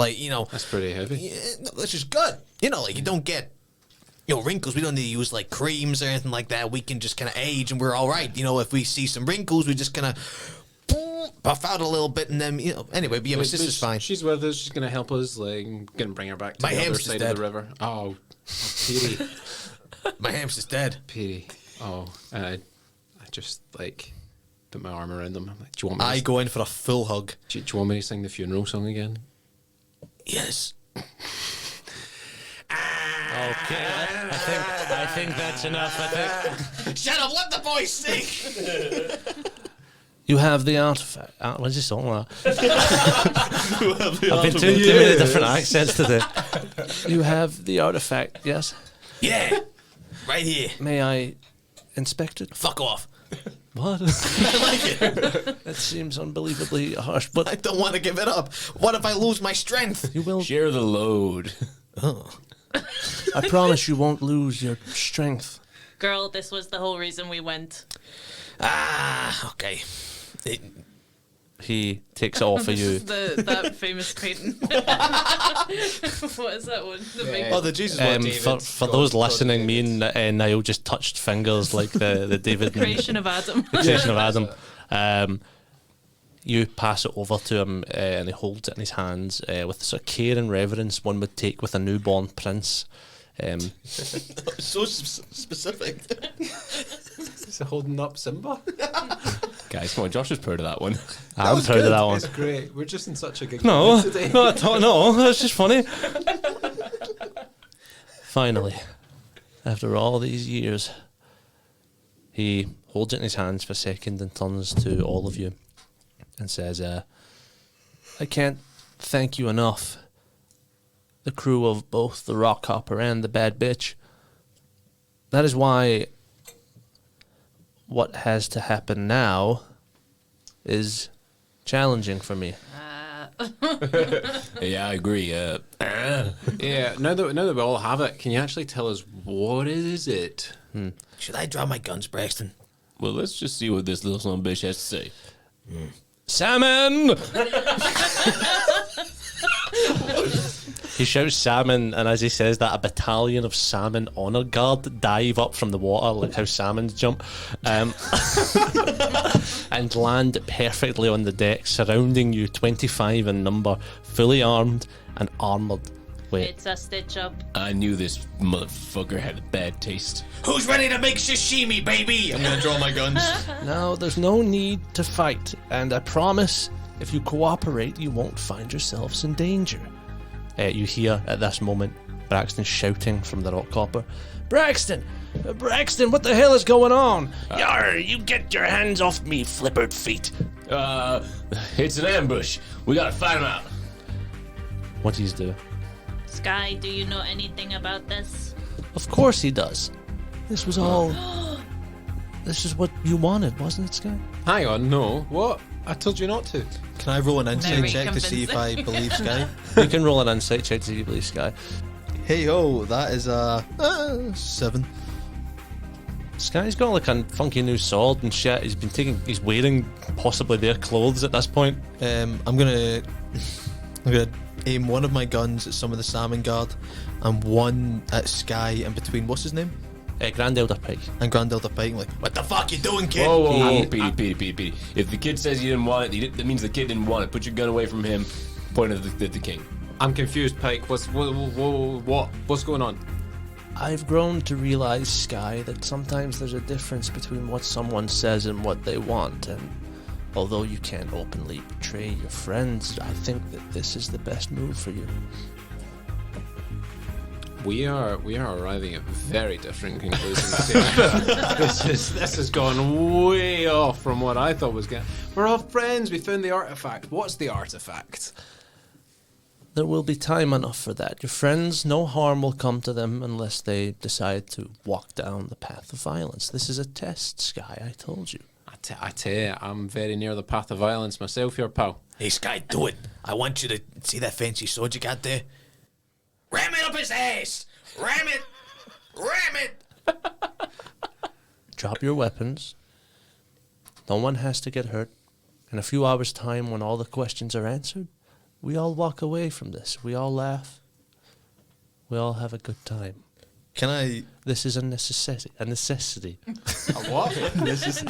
That's pretty heavy. which is good. You don't get wrinkles. We don't need to use creams or anything like that. We can just kind of age and we're all right. If we see some wrinkles, we just kind of buff out a little bit and then anyway. But yeah, my sister's fine. She's with us. She's gonna help us. Gonna bring her back to My the other hamster's side dead. of the river. Oh, Petey, My hamster's dead. Petey. Oh, I just put my arm around them. I'm like, do you want me? I go in for a full hug. Do you want me to sing the funeral song again? Yes. Okay, I think that's enough. Shut up! Let the boys sing. You have the artifact. What's this song like? I've been doing too many different accents today. You have the artifact, yes? Yeah, right here. May I inspect it? Fuck off. What? I like it. That seems unbelievably harsh, but I don't want to give it up. What if I lose my strength? you will. Share the load. I promise you won't lose your strength. Girl, this was the whole reason we went. Okay. He takes it off for This you. is that famous painting. What is that one? The big Oh, the Jesus one. For those listening, me and Niall just touched fingers like the David creation of Adam. creation of Adam. You pass it over to him and he holds it in his hands with the sort of care and reverence one would take with a newborn prince. So specific. Is it holding up Simba? Guys, come on, Josh was proud of that one. I'm proud of that one. It's great. We're just in such a good No, mood today. no, no, that's just funny. Finally, after all these years, he holds it in his hands for a second and turns to all of you and says, I can't thank you enough. The crew of both the Rockhopper and the Bad Bitch. That is why what has to happen now is challenging for me. Yeah, I agree. Yeah, now that we all have it, can you actually tell us what is it? Should I draw my guns, Braxton? Well, let's just see what this little son of a bitch has to say. Salmon! He shouts salmon, and as he says that, a battalion of salmon honor guard dive up from the water, like how salmons jump, and land perfectly on the deck, surrounding you, 25 in number, fully armed and armoured. Wait. It's a stitch up. I knew this motherfucker had a bad taste. Who's ready to make sashimi, baby? I'm gonna draw my guns. Now, there's no need to fight, and I promise if you cooperate, you won't find yourselves in danger. You hear at this moment Braxton shouting from the rock hopper. Braxton! Braxton, what the hell is going on? Yar, you get your hands off me, flippered feet. It's an ambush. We gotta fight him out. What do you do? Sky, do you know anything about this? Of course he does. This was all... This is what you wanted, wasn't it, Sky? Hang on, no. What? I told you not to. Can I roll an insight Very check to see if I convincing. believe Sky? You can roll an insight check to see if you believe Sky. Hey ho, that is a 7. Sky's got like a funky new sword and shit. He's wearing possibly their clothes at this point. I'm gonna aim one of my guns at some of the salmon guard, and one at Sky in between. What's his name? Grand Elder Pike. And Grand Elder Pike. Like, What the fuck you doing, kid? Whoa, Petey. If the kid says you didn't want it, that means the kid didn't want it. Put your gun away from him. Point at the king. I'm confused, Pike. What's going on? I've grown to realize, Sky, that sometimes there's a difference between what someone says and what they want, and although you can't openly betray your friends, I think that this is the best move for you. We are arriving at very different conclusions here. This has gone way off from what I thought was going. We're all friends. We found the artifact. What's the artifact? There will be time enough for that. Your friends, no harm will come to them unless they decide to walk down the path of violence. This is a test, Sky, I told you. I tell you, I'm very near the path of violence myself here, pal. Hey, Sky, do it. I want you to see that fancy sword you got there. Ram it up his ass! Ram it! Ram it! Drop your weapons. No one has to get hurt. In a few hours' time, when all the questions are answered, we all walk away from this. We all laugh. We all have a good time. can I? This is a necessity. A necessity. What? Necessity.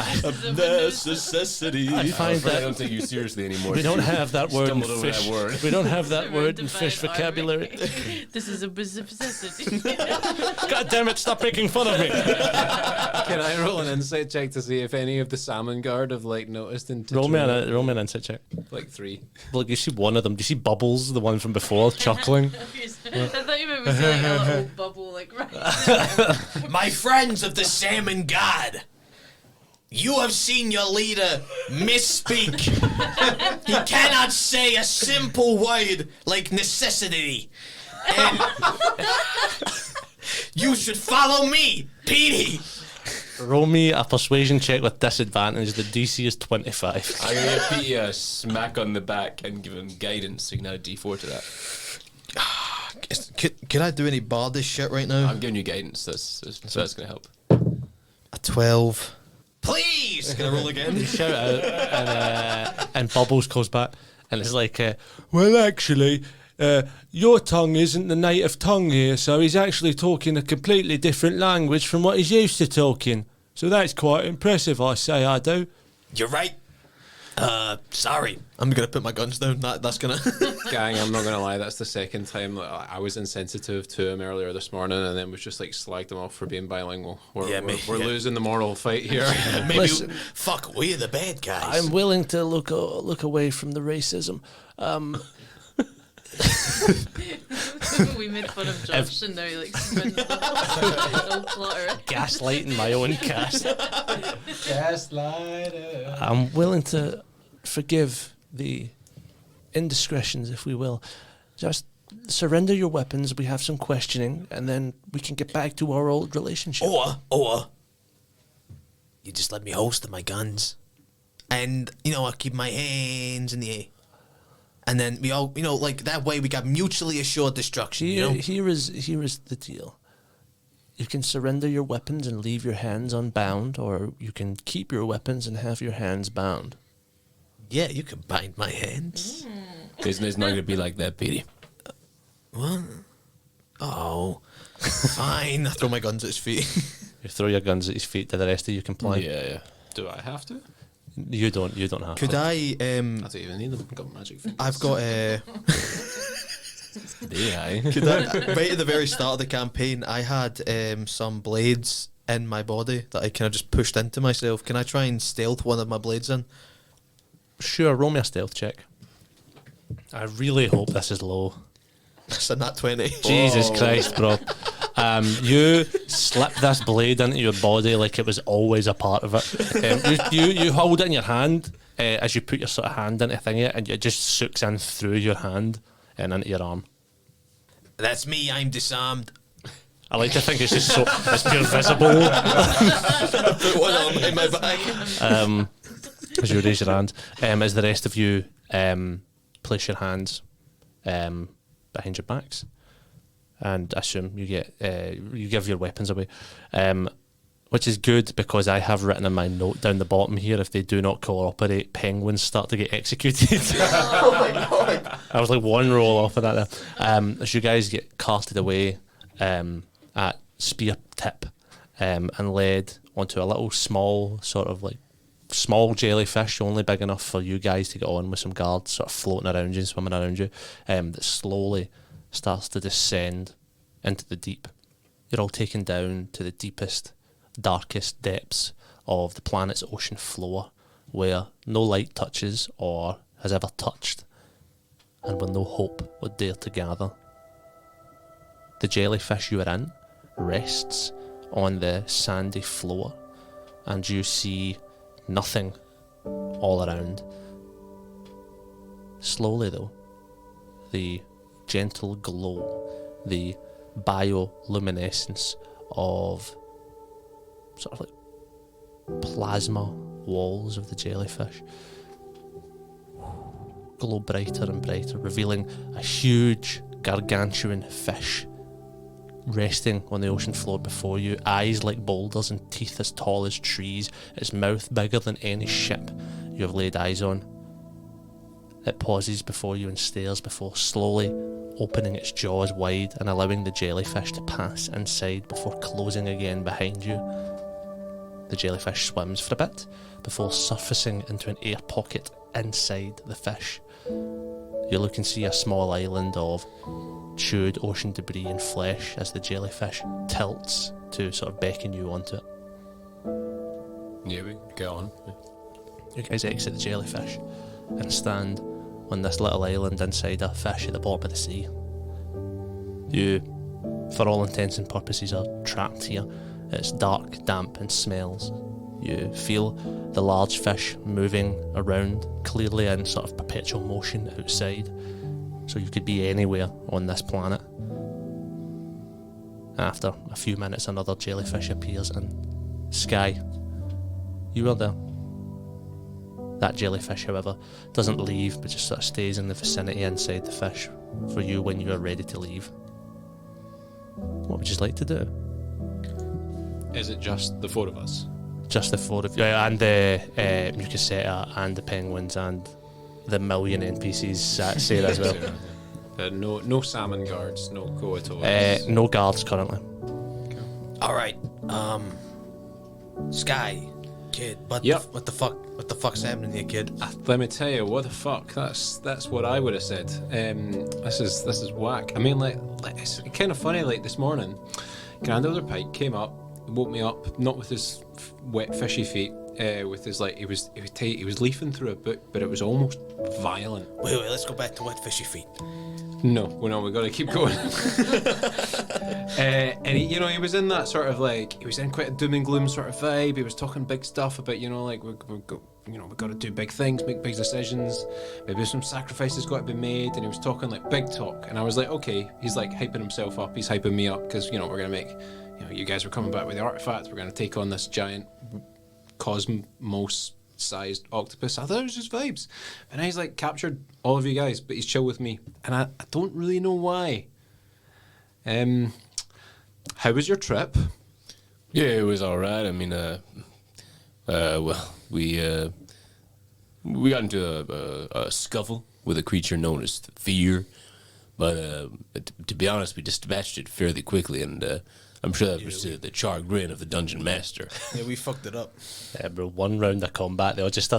I find I that don't take you seriously anymore. we don't have that word in Stumbled over fish. that word. We don't have that word in Divine fish vocabulary. army. This is a necessity. God damn it! Stop making fun of me. Can I roll an insight check to see if any of the salmon guard have like noticed and Roll me an insight check. like 3? Look, you see one of them. Do you see Bubbles, the one from before, chuckling? I thought you meant we see like a little bubble like right. My friends of the Salmon God, you have seen your leader misspeak. He cannot say a simple word like necessity. And you should follow me, Petey. Roll me a persuasion check with disadvantage. The DC is 25. I'm gonna give Petey a smack on the back and give him guidance, so you can add a D4 to that. Could I do any bardish shit right now? I'm giving you guidance, so that's gonna help. A 12. Please. Can I roll again? You shout out, and Bubbles goes back, and it's like, well, actually, your tongue isn't the native tongue here, so he's actually talking a completely different language from what he's used to talking. So that's quite impressive, I say, I do. You're right. Sorry. I'm gonna put my guns down. That's gonna. Gang, I'm not gonna lie, that's the second time that I was insensitive to him earlier this morning, and then was just like slagged him off for being bilingual. We're Yeah, we're yeah. losing the moral fight here. Maybe. Listen. Fuck, we're the bad guys. I'm willing to look away from the racism. We made fun of Josh and now he like spins the whole plotter. Gaslighting my own cast. Gaslighter. I'm willing to forgive the indiscretions, if we will. Just surrender your weapons. We have some questioning, and then we can get back to our old relationship. Or you just let me holster my guns, and I keep my hands in the air, and then we all, like that way we got mutually assured destruction. Here is the deal. You can surrender your weapons and leave your hands unbound, or you can keep your weapons and have your hands bound. Yeah, you can bind my hands. It's not gonna be like that, Petey. What? Oh, fine. Throw my guns at his feet. You throw your guns at his feet. To the rest of you comply. Yeah. Do I have to? You don't have Could to. I? I don't even need them. I've got magic fingers. I've got Yeah. Right at the very start of the campaign, I had some blades in my body that I kind of just pushed into myself. Can I try and stealth one of my blades in? Sure, roll me a stealth check. I really hope this is low. It's a nat 20. Jesus Christ, bro. You slip this blade into your body like it was always a part of it. You hold it in your hand as you put your sort of hand into thingy, and it just sucks in through your hand and into your arm. That's me. I'm disarmed. I like to think it's just so it's pure visible. Put one arm in my bag. As you raise your hand, as the rest of you place your hands behind your backs, and assume you get you give your weapons away, which is good because I have written in my note down the bottom here, if they do not cooperate, penguins start to get executed. Oh my god! I was like one roll off of that there. As you guys get carted away at spear tip and led onto a little small sort of like small jellyfish, only big enough for you guys to get on with some guards sort of floating around you and swimming around you, that slowly starts to descend into the deep. You're all taken down to the deepest, darkest depths of the planet's ocean floor, where no light touches or has ever touched, and where no hope would dare to gather. The jellyfish you are in rests on the sandy floor, and you see nothing all around. Slowly though, the gentle glow, the bioluminescence of sort of like plasma walls of the jellyfish glow brighter and brighter, revealing a huge gargantuan fish resting on the ocean floor before you, eyes like boulders and teeth as tall as trees, its mouth bigger than any ship you have laid eyes on. It pauses before you and stares before slowly opening its jaws wide and allowing the jellyfish to pass inside before closing again behind you. The jellyfish swims for a bit before surfacing into an air pocket inside the fish. You look and see a small island of chewed ocean debris and flesh as the jellyfish tilts to sort of beckon you onto it. Yeah, we get on. You guys exit the jellyfish and stand on this little island inside a fish at the bottom of the sea. You, for all intents and purposes, are trapped here. It's dark, damp, and smells. You feel the large fish moving around, clearly in sort of perpetual motion outside. So you could be anywhere on this planet. After a few minutes, another jellyfish appears, and Sky, you are there. That jellyfish, however, doesn't leave, but just sort of stays in the vicinity inside the fish for you when you are ready to leave. What would you like to do? Is it just the four of us? Just the four of you, and the Mucosetta, and the penguins, and the million NPCs sat there as well. No salmon guards, no Goatos. No guards currently. All right, Sky, kid. What the fuck's happening here, kid? Let me tell you, what the fuck? That's what I would have said. This is whack. I mean, like it's kind of funny. Like this morning, Grandolder Pike came up, woke me up, not with his wet fishy feet, with his like he was leafing through a book, but it was almost violent. Wait, let's go back to wet fishy feet. No, we got to keep going. And he was in that sort of like, he was in quite a doom and gloom sort of vibe. He was talking big stuff about, like we've got to do big things, make big decisions. Maybe some sacrifices got to be made. And he was talking like big talk. And I was like, okay, he's like hyping himself up. He's hyping me up because we're gonna make, you guys are coming back with the artifacts. We're gonna take on this giant cosmos-sized octopus. I thought it was just vibes. And he's like captured all of you guys, but he's chill with me. And I don't really know why. How was your trip? Yeah, it was all right. I mean, well, we got into a scuffle with a creature known as Fear, but to be honest, we dispatched it fairly quickly, and I'm sure that was the chagrin of the dungeon master. Yeah, we fucked it up. Bro, one round of combat, they all just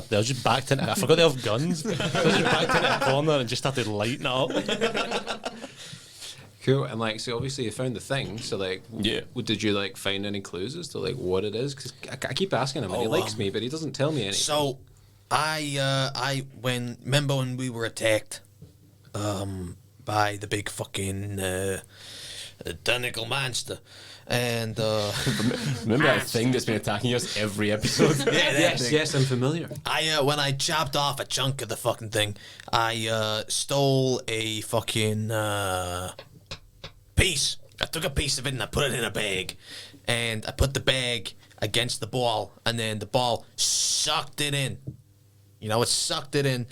backed into. I forgot they have guns. They all just backed into a corner and just started lighting it up. Cool. And like, so obviously you found the thing. So like, Yeah. Did you like find any clues as to like what it is? Because I keep asking him, and he likes me, but he doesn't tell me anything. So, remember when we were attacked, by the big fucking tentacle monster, and Remember that thing that's been attacking us every episode? Yes, I'm familiar. when I chopped off a chunk of the fucking thing, I stole a fucking piece. I took a piece of it and I put it in a bag, and I put the bag against the ball, and then the ball sucked it in. You know, it sucked it in,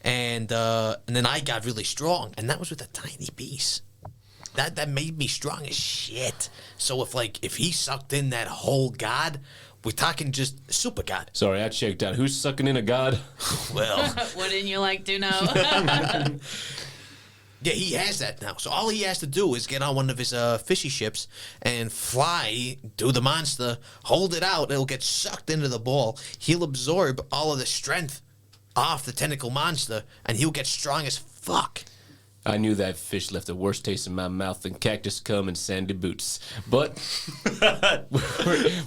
and then I got really strong, and that was with a tiny piece. That made me strong as shit. So if he sucked in that whole god, we're talking just super god. Sorry, I checked out. Who's sucking in a god? Well, Wouldn't you like to know? yeah, he has that now. So all he has to do is get on one of his fishy ships and fly to the monster, hold it out. It'll get sucked into the ball. He'll absorb all of the strength off the tentacle monster, and he'll get strong as fuck. I knew that fish left a worse taste in my mouth than cactus cum and sandy boots. But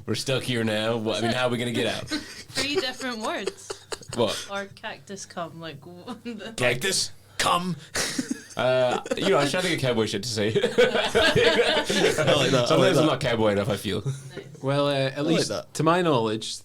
we're stuck here now. Well, I mean, how are we going to get out? 3 different words. What? Or cactus come, like... Cactus, come. I was trying to get cowboy shit to say. I like that. Sometimes I'm not cowboy enough, I feel. Well, at least that. to my knowledge,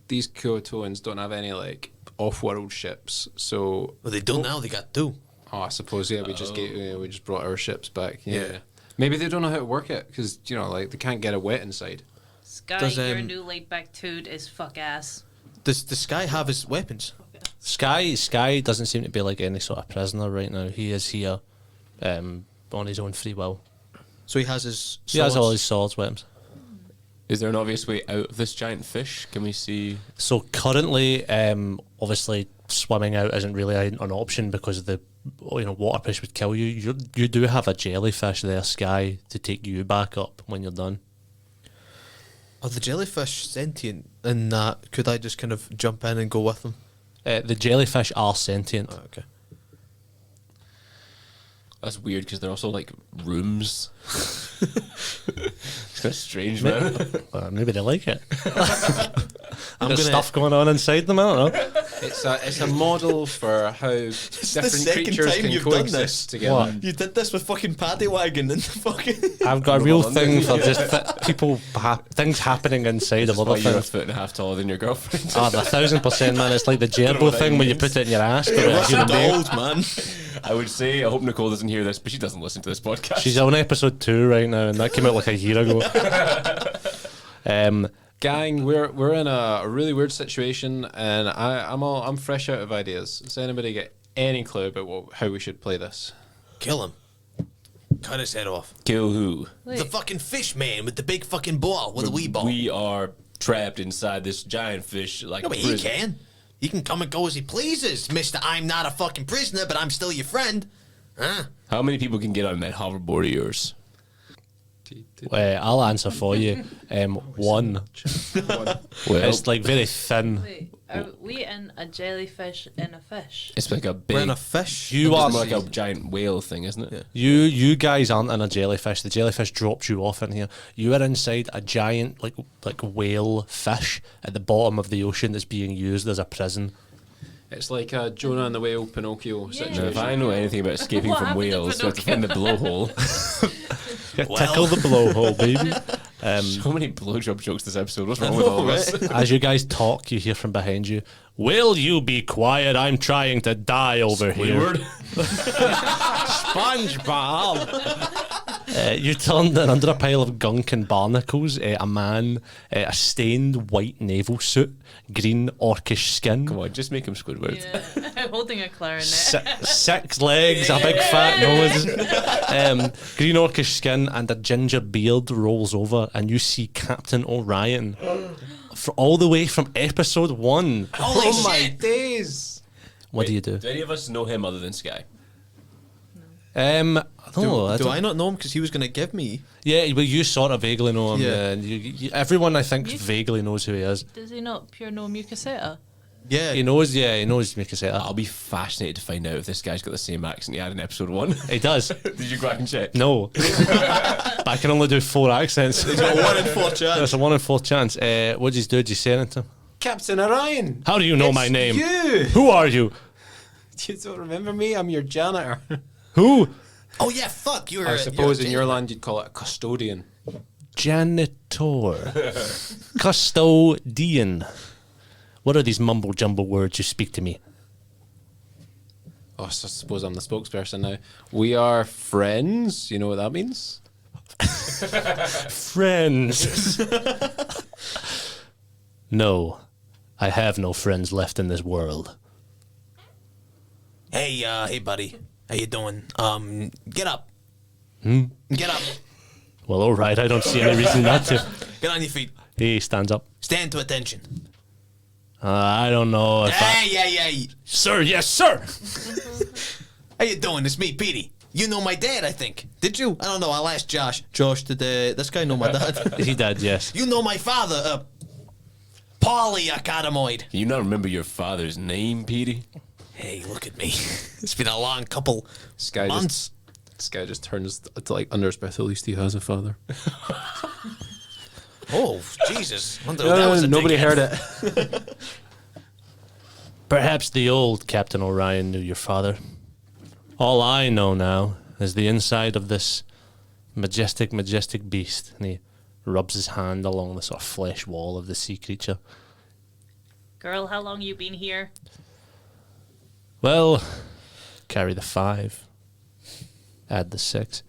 these Kuotoans don't have any like off-world ships. So, Well, they don't now. They got 2. I suppose we just brought our ships back. Yeah. Maybe they don't know how to work it because like they can't get it wet inside. Sky, Does, your new laid-back dude is fuck ass. Does the Sky have his weapons? Sky doesn't seem to be like any sort of prisoner right now. He is here on his own free will. So he has his. He has all swords. his swords with him. Is there an obvious way out of this giant fish? Can we see? So currently, obviously, swimming out isn't really an option because the water push would kill you. You do have a jellyfish there, Sky, to take you back up when you're done. Are the jellyfish sentient? In that, could I just kind of jump in and go with them? The jellyfish are sentient. Oh, okay. That's weird because they're also like rooms. It's kind of strange, man. Maybe they like it. I'm There's gonna- stuff going on inside them. I don't know. It's a model for how the different second creatures time can you've done coexist this. together. What? You did this with fucking Paddy Wagon and fucking. I've got a real Well, thing for just people, things happening inside of That's other why you're a things. foot and a half taller than your girlfriend. Oh, 1,000%, man. It's like the gerbil what that thing when you means. put it in your ass. But with a human the being. old man. I would say, I hope Nicole doesn't hear this, but she doesn't listen to this podcast. She's on episode 2 right now, and that came out like a year ago. Gang, we're in a really weird situation, and I'm fresh out of ideas. Does anybody get any clue about how we should play this? Kill him. Cut his head off. Kill who? Wait, The fucking fish man with the big fucking ball, with the wee ball. We are trapped inside this giant fish like No, a but he prison. can. He can come and go as he pleases, Mister. I'm not a fucking prisoner, but I'm still your friend. Huh? How many people can get on that hoverboard of yours? I'll answer for you. One. Well, It's like very thin. wait, are we in a jellyfish in a fish? it's like a big, We're in a fish. You are it's like a giant whale thing, isn't it? you guys aren't in a jellyfish. The jellyfish dropped you off in here. You are inside a giant like whale fish at the bottom of the ocean that's being used as a prison. It's like a Jonah and the Whale Pinocchio Now, situation. if I know anything about escaping What from happened to whales, we have to find the blowhole. Tickle the blowhole, baby. So many blowjob jokes this episode. What's wrong with all of us? As you guys talk, you hear from behind you, "Will you be quiet? I'm trying to die over here." Squidward? SpongeBob! You turned and under a pile of gunk and barnacles, a man, a stained white naval suit, green orcish skin, Come on, just make him Squidward. Yeah, I'm holding a clarinet. six legs, a big fat nose, green orcish skin, and a ginger beard rolls over, and you see Captain Orion all the way from episode 1. Holy Oh my shit! days! What do you do? Do any of us know him other than Sky? I don't know. Do I not know him because he was going to give me? Yeah, well, you sort of vaguely know him. Yeah. Yeah, and everyone, I think, vaguely knows who he is. Does he not pure know Mukaseta? Yeah. He knows Mikaseta. I'll be fascinated to find out if this guy's got the same accent he had in episode 1. He does. Did you go out and check? No. But I can only do 4 accents. He's got a 1 in 4 chance. That's a 1 in 4 chance. What did you do? Did you say anything? Captain Orion. How do you know It's my name? you. Who are you? You don't remember me? I'm your janitor. Who? Oh yeah, fuck. You're. I suppose in your land you'd call it a custodian. Janitor. Custodian. What are these mumble jumble words you speak to me? Oh, so I suppose I'm the spokesperson now. We are friends. You know what that means? Friends. No, I have no friends left in this world. Hey, buddy. How you doing? Get up. Get up. Well, all right. I don't see any reason not to. Get on your feet. He stands up. Stand to attention. I don't know if Hey. Sir, yes, sir. How you doing? It's me, Petey. You know my dad, I think. Did you? I don't know. I'll ask Josh. Josh, did this guy know my dad? He did, yes. You know my father, Polyacotomoid. Can you not remember your father's name, Petey? Hey, look at me. It's been a long couple This guy months. This guy just turns to like under his breath. At least he has a father. Oh, Jesus. Wonder that was a Nobody dickhead. heard it. Perhaps the old Captain Orion knew your father. All I know now is the inside of this majestic beast. And he rubs his hand along the sort of flesh wall of the sea creature. Girl, how long you been here? Well, carry the 5. Add the 6.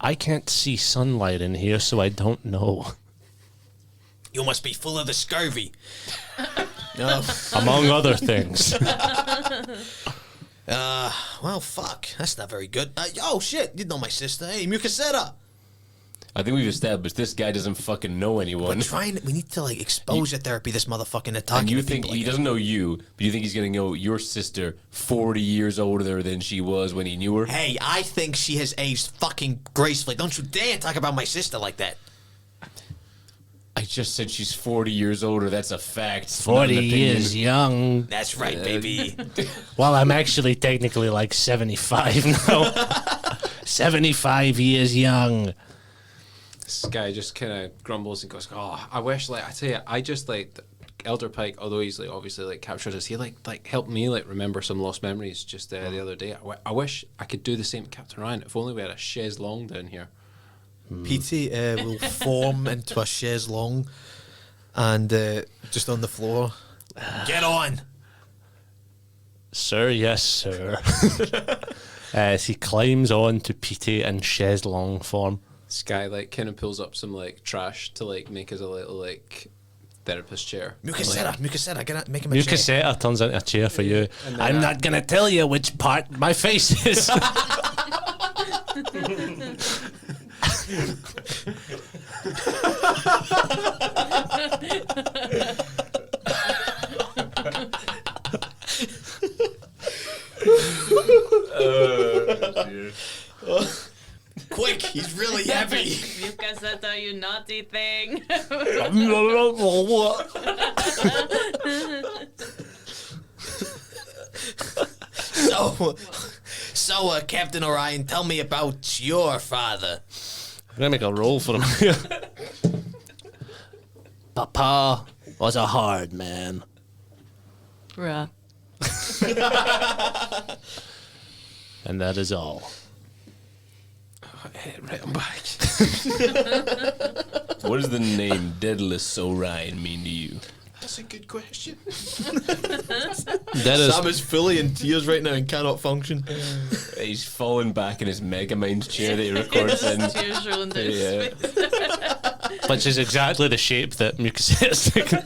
I can't see sunlight in here, so I don't know. You must be full of the scurvy. Among other things. Well, fuck. That's not very good. Oh, shit. You know my sister. Hey, Mukaseta. I think we've established this guy doesn't fucking know anyone. We need to, like, exposure therapy this motherfucking attack. And you think he doesnn't know you, but you think he's going to know your sister 40 years older than she was when he knew her? Hey, I think she has aged fucking gracefully. Don't you dare talk about my sister like that. I just said she's 40 years older. That's a fact. 40 years young. That's right, baby. Well, I'm actually technically like 75 now. 75 years young. This guy just kind of grumbles and goes, "Oh, I wish, like, I tell you, I just like Elder Pike, although he's like obviously like captured us, he like helped me like remember some lost memories just the other day. I wish I could do the same with Captain Ryan. If only we had a chaise longue down here." Petey will form into a chaise longue and just on the floor. Get on. Sir, yes, sir. As he climbs on to Petey in chaise longue form. This guy like kind of pulls up some like trash to like make us a little like therapist chair. Mukaseta, get out, make him a chair. Mukaseta turns into a chair for you. I'm not going to tell you which part my face is. Quick, he's really heavy. Mukaseta, you naughty thing. So, Captain Orion, tell me about your father. I'm going to make a roll for him. Papa was a hard man. Bruh. And that is all. Right, I'm back. What does the name Daedalus Orion mean to you? That's a good question. That is Sam is fully in tears right now and cannot function. He's fallen back in his Megamind chair that he records in. Tears rolling down his Yeah. face. which is exactly the shape that Mukaseta's taken.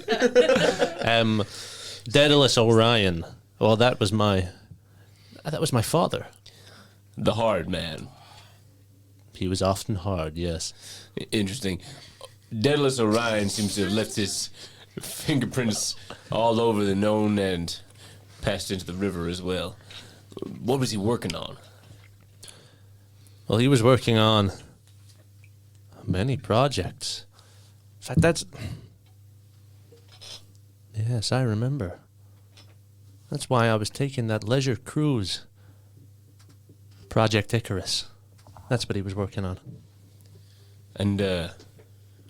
Daedalus Orion. Well, that was my father. The hard man. He was often hard, yes. Interesting. Daedalus Orion seems to have left his fingerprints all over the known and passed into the river as well. What was he working on? Well, he was working on many projects. In fact, that's... Yes, I remember. That's why I was taking that leisure cruise. Project Icarus. That's what he was working on. And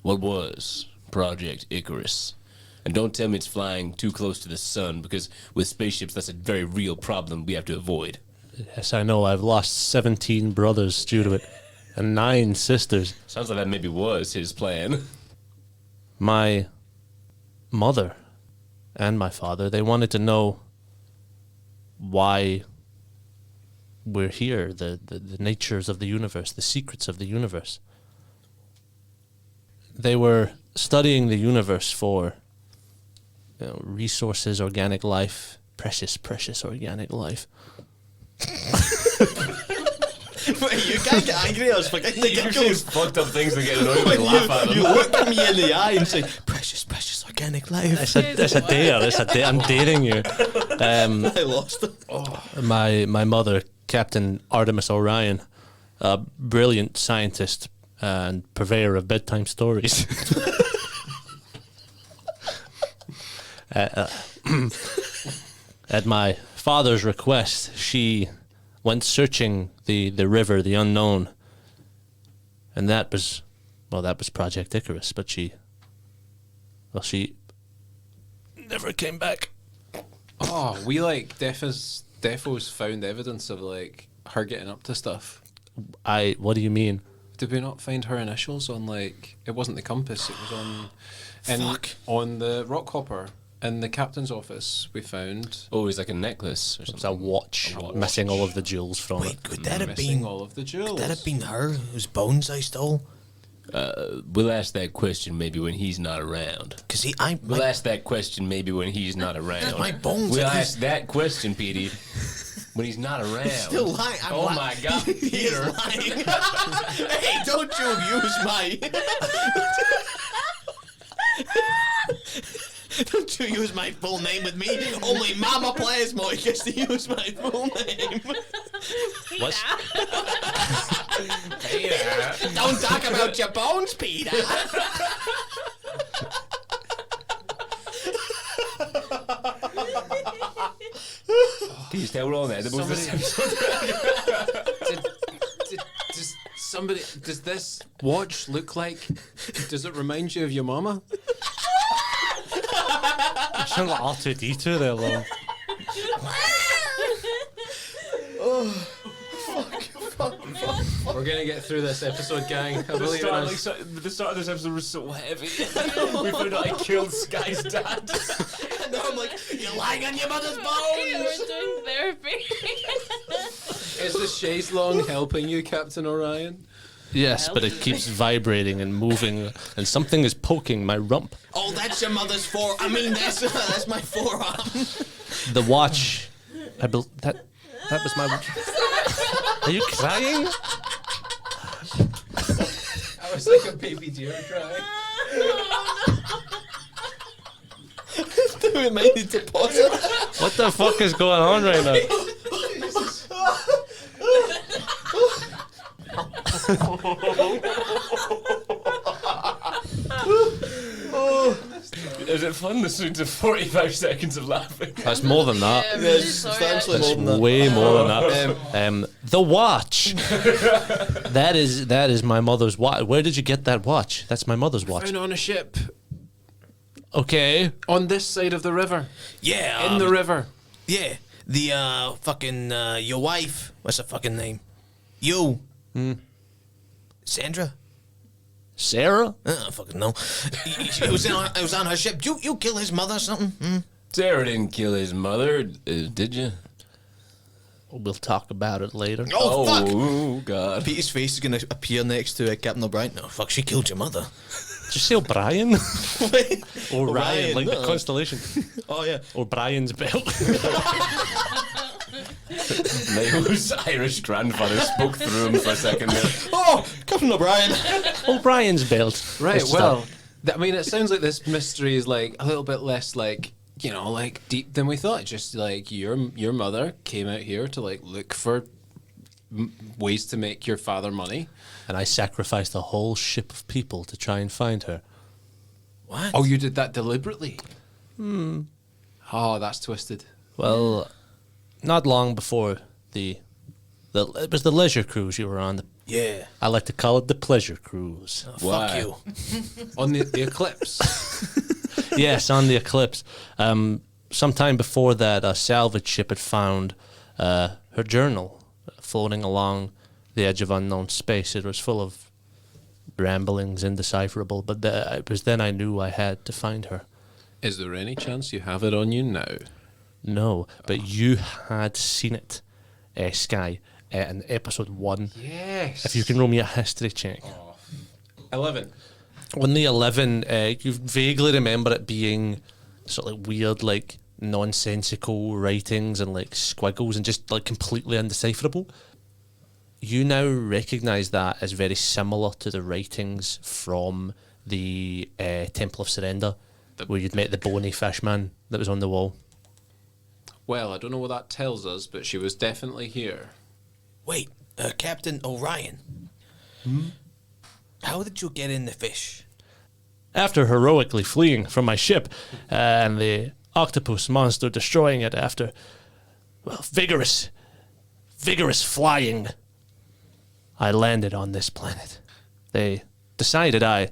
what was Project Icarus? And don't tell me it's flying too close to the sun, because with spaceships, that's a very real problem we have to avoid. Yes, I know. I've lost 17 brothers due to it, and 9 sisters. Sounds like that maybe was his plan. My mother and my father, they wanted to know why we're here, the natures of the universe, the secrets of the universe. They were studying the universe for resources, organic life, precious organic life. Wait, you can't get angry. I was forgetting the Usually giggles. it's fucked up things that get annoyed when laugh at them. You look at me in the eye and say, precious organic life. It's a dare. I'm daring you. I lost it. My mother, Captain Artemis Orion, a brilliant scientist and purveyor of bedtime stories. At my father's request, she went searching the river, the unknown, and that was Project Icarus. But she never came back. Oh, we Defo's found evidence of like her getting up to stuff. What do you mean? Did we not find her initials on like? It wasn't the compass. It was on. Fuck. On the rock hopper in the captain's office. We found. Oh, it's like a necklace or It's something. a watch, missing all of the jewels from Wait, it. could that have Missing been? all of the jewels. Could that have been her whose bones I stole? We'll ask that question maybe when he's not around. Because We'll ask that question maybe when he's not around. my bones We'll are ask that question, Petey, when he's not around. still lying. I'm Oh my God, He is Peter! lying. Hey, don't you use my. Don't you use my full name with me. Only Mama Plasmo gets to use my full name. What? Don't talk about your bones, Peter. Can you tell we're all edibles this episode? Does this watch look like? Does it remind you of your mama? Sound like R2D2 there, Lon. We're gonna get through this episode, gang. I believe in us. The start of this episode was so heavy. We found out I killed Sky's dad. No, I'm like, you're lying on your mother's We're bones. doing therapy. Is the chaise long helping you, Captain Orion? Yes, but it keeps vibrating and moving, and something is poking my rump. Oh, that's your mother's forearm. I mean, that's my forearm. The watch. That was my watch. Are you crying? I was like a baby deer crying. We might need to pause it. What the fuck is going on right now? Is it fun listening to 45 seconds of laughing? That's more than that. I'm Yeah, really it's sorry. substantially That's more than that. way more than that. The watch. that is my mother's watch. Where did you get that watch? That's my mother's watch. Found on a ship Okay. on this side of the river. Yeah, In the river. yeah. The fucking your wife. What's her fucking name? You. Sandra. Sarah? I don't fucking know. It was on her ship. You kill his mother or something? Hmm? Sarah didn't kill his mother, did you? We'll talk about it later. Oh, fuck! Oh, God. Peter's face is going to appear next to Captain O'Brien. No, fuck, she killed your mother. Did you say O'Brien? Orion, Orion, like no. the constellation. Oh, yeah. O'Brien's belt. Niall's Irish grandfather spoke through him for a second there. Oh, Captain O'Brien. O'Brien's belt. Right, Let's well, start. I mean, it sounds like this mystery is like a little bit less like, you know, like deep than we thought. Just like your mother came out here to like look for ways to make your father money. And I sacrificed a whole ship of people to try and find her. What? Oh, you did that deliberately? Oh, that's twisted. Well, not long before it was the leisure cruise you were on. Yeah. I like to call it the pleasure cruise. Fuck you. On the eclipse. Yes, on the Eclipse. Sometime before that, a salvage ship had found her journal floating along the edge of unknown space. It was full of ramblings, indecipherable, but it was then I knew I had to find her. Is there any chance you have it on you now? No, but you had seen it, Sky, in episode 1. Yes. If you can roll me a history check. 11. On the 11, you vaguely remember it being sort of like weird, like nonsensical writings and like squiggles and just like completely undecipherable. You now recognise that as very similar to the writings from the Temple of Surrender, where you'd met the bony fish man that was on the wall. Well, I don't know what that tells us, but she was definitely here. Wait, Captain Orion. How did you get in the fish? After heroically fleeing from my ship and the octopus monster destroying it after, well, vigorous flying, I landed on this planet. They decided I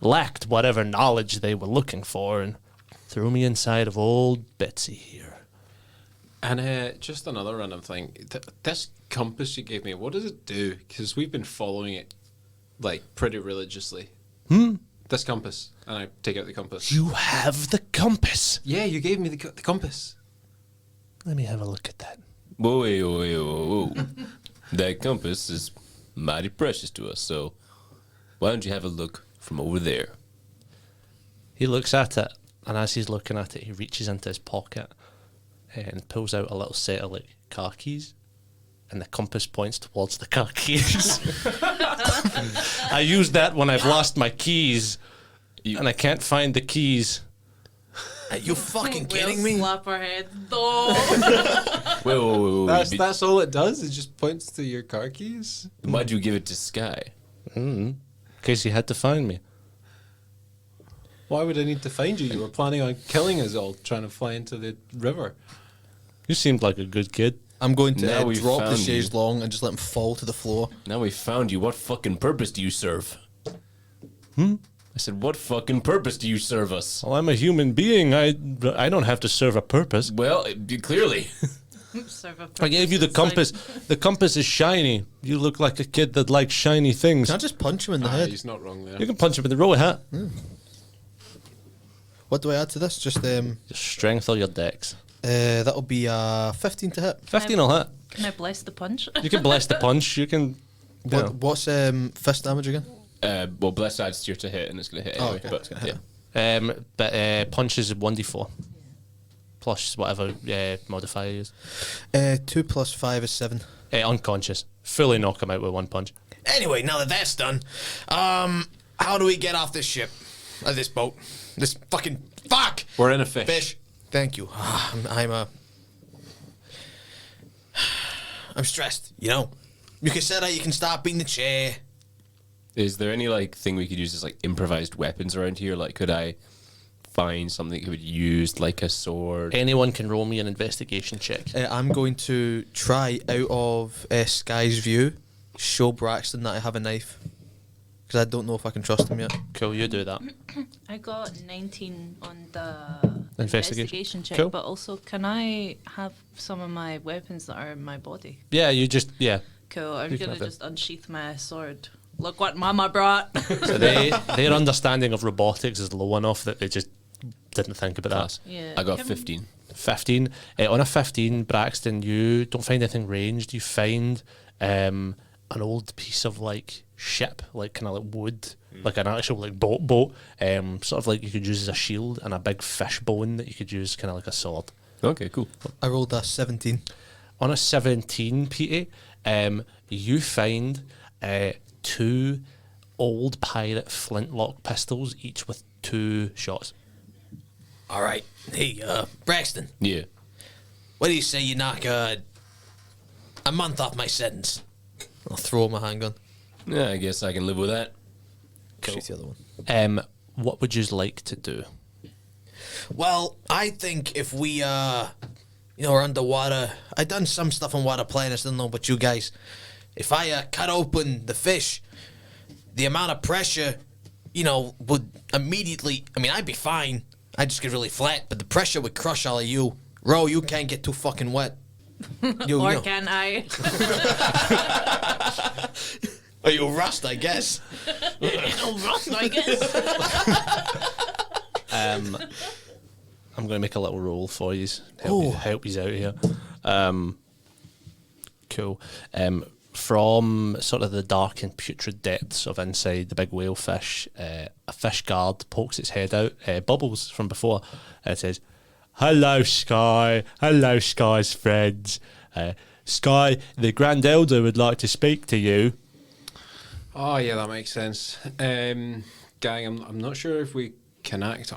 lacked whatever knowledge they were looking for and threw me inside of old Betsy here. And just another random thing. This compass you gave me, what does it do? Because we've been following it, like, pretty religiously. This compass. And I take out the compass. You have the compass. Yeah, you gave me the compass. Let me have a look at that. Whoa. That compass is mighty precious to us, so why don't you have a look from over there? He looks at it, and as he's looking at it, he reaches into his pocket and pulls out a little set of like car keys, and the compass points towards the car keys. I use that when I've lost my keys, and I can't find the keys. Are you fucking We'll kidding me? slap our heads. No. Whoa. That's all it does? It just points to your car keys? Why'd you give it to Sky? In case he had to find me. Why would I need to find you? You were planning on killing us all, trying to fly into the river. You seemed like a good kid. I'm going to Now we've drop the found you. chaise long and just let him fall to the floor. Now we found you. What fucking purpose do you serve? I said, what fucking purpose do you serve us? Well, I'm a human being. I don't have to serve a purpose. Well, clearly. Serve a I gave you the purpose. compass. The compass is shiny. You look like a kid that likes shiny things. Can I just punch him in the head? He's not wrong there. You can punch him in the row hat. What do I add to this? Just Your strength or your dex. that'll be 15 to hit. 15 will hit. Can I bless the punch? You can bless the punch. You can. What's fist damage again? Well, bless adds to your to hit, and it's going to hit anyway. okay. But, It's gonna hit. yeah. But punch is 1d4. Plus whatever modifier you use. 2 plus 5 is 7. Unconscious. Fully knock him out with one punch. Anyway, now that that's done, how do we get off this ship? This boat? This fucking fuck! We're in a fish. Fish. Thank you. I'm stressed, you know? You can set out, you can start beating the chair. Is there any like thing we could use as like improvised weapons around here? Like, could I find something that would use like a sword? Anyone can roll me an investigation check. I'm going to try out of Sky's view, show Braxton that I have a knife. Because I don't know if I can trust him yet. Cool, you do that. I got 19 on the Investigation. investigation check, Cool. but also can I have some of my weapons that are in my body? Yeah, you just, yeah. Cool, I'm You can gonna have them. just unsheath my sword. Look what Mama brought. So their understanding of robotics is low enough that they just didn't think about Class. Yeah. I got Can- 15. that. 15. On a 15, Braxton, you don't find anything ranged. You find an old piece of like ship, like kind of like wood, like an actual like boat, sort of like you could use as a shield, and a big fish bone that you could use kind of like a sword. Okay, cool. I rolled a 17. On a 17, Petey, you find 2 old pirate flintlock pistols, each with 2 shots. All right. Hey, Braxton, Yeah. what do you say you knock a month off my sentence? I'll throw him a handgun. Yeah, I guess I can live with that. Shoot the other one. What would you like to do? Well, I think if we, are underwater, I done some stuff on water planets, I don't know about you guys. If I cut open the fish, the amount of pressure, would immediately, I'd be fine. I'd just get really flat, but the pressure would crush all of you. Ro, you can't get too fucking wet. Or can I? Or you'll rust, I guess. Rust, I guess. I'm going to make a little roll for you. Help you out here. Cool. From sort of the dark and putrid depths of inside the big whale fish, a fish guard pokes its head out. Bubbles from before. It says, "Hello, Sky. Hello, Sky's friends. Sky, the Grand Elder would like to speak to you." Oh yeah, that makes sense. Gang, I'm not sure if we can act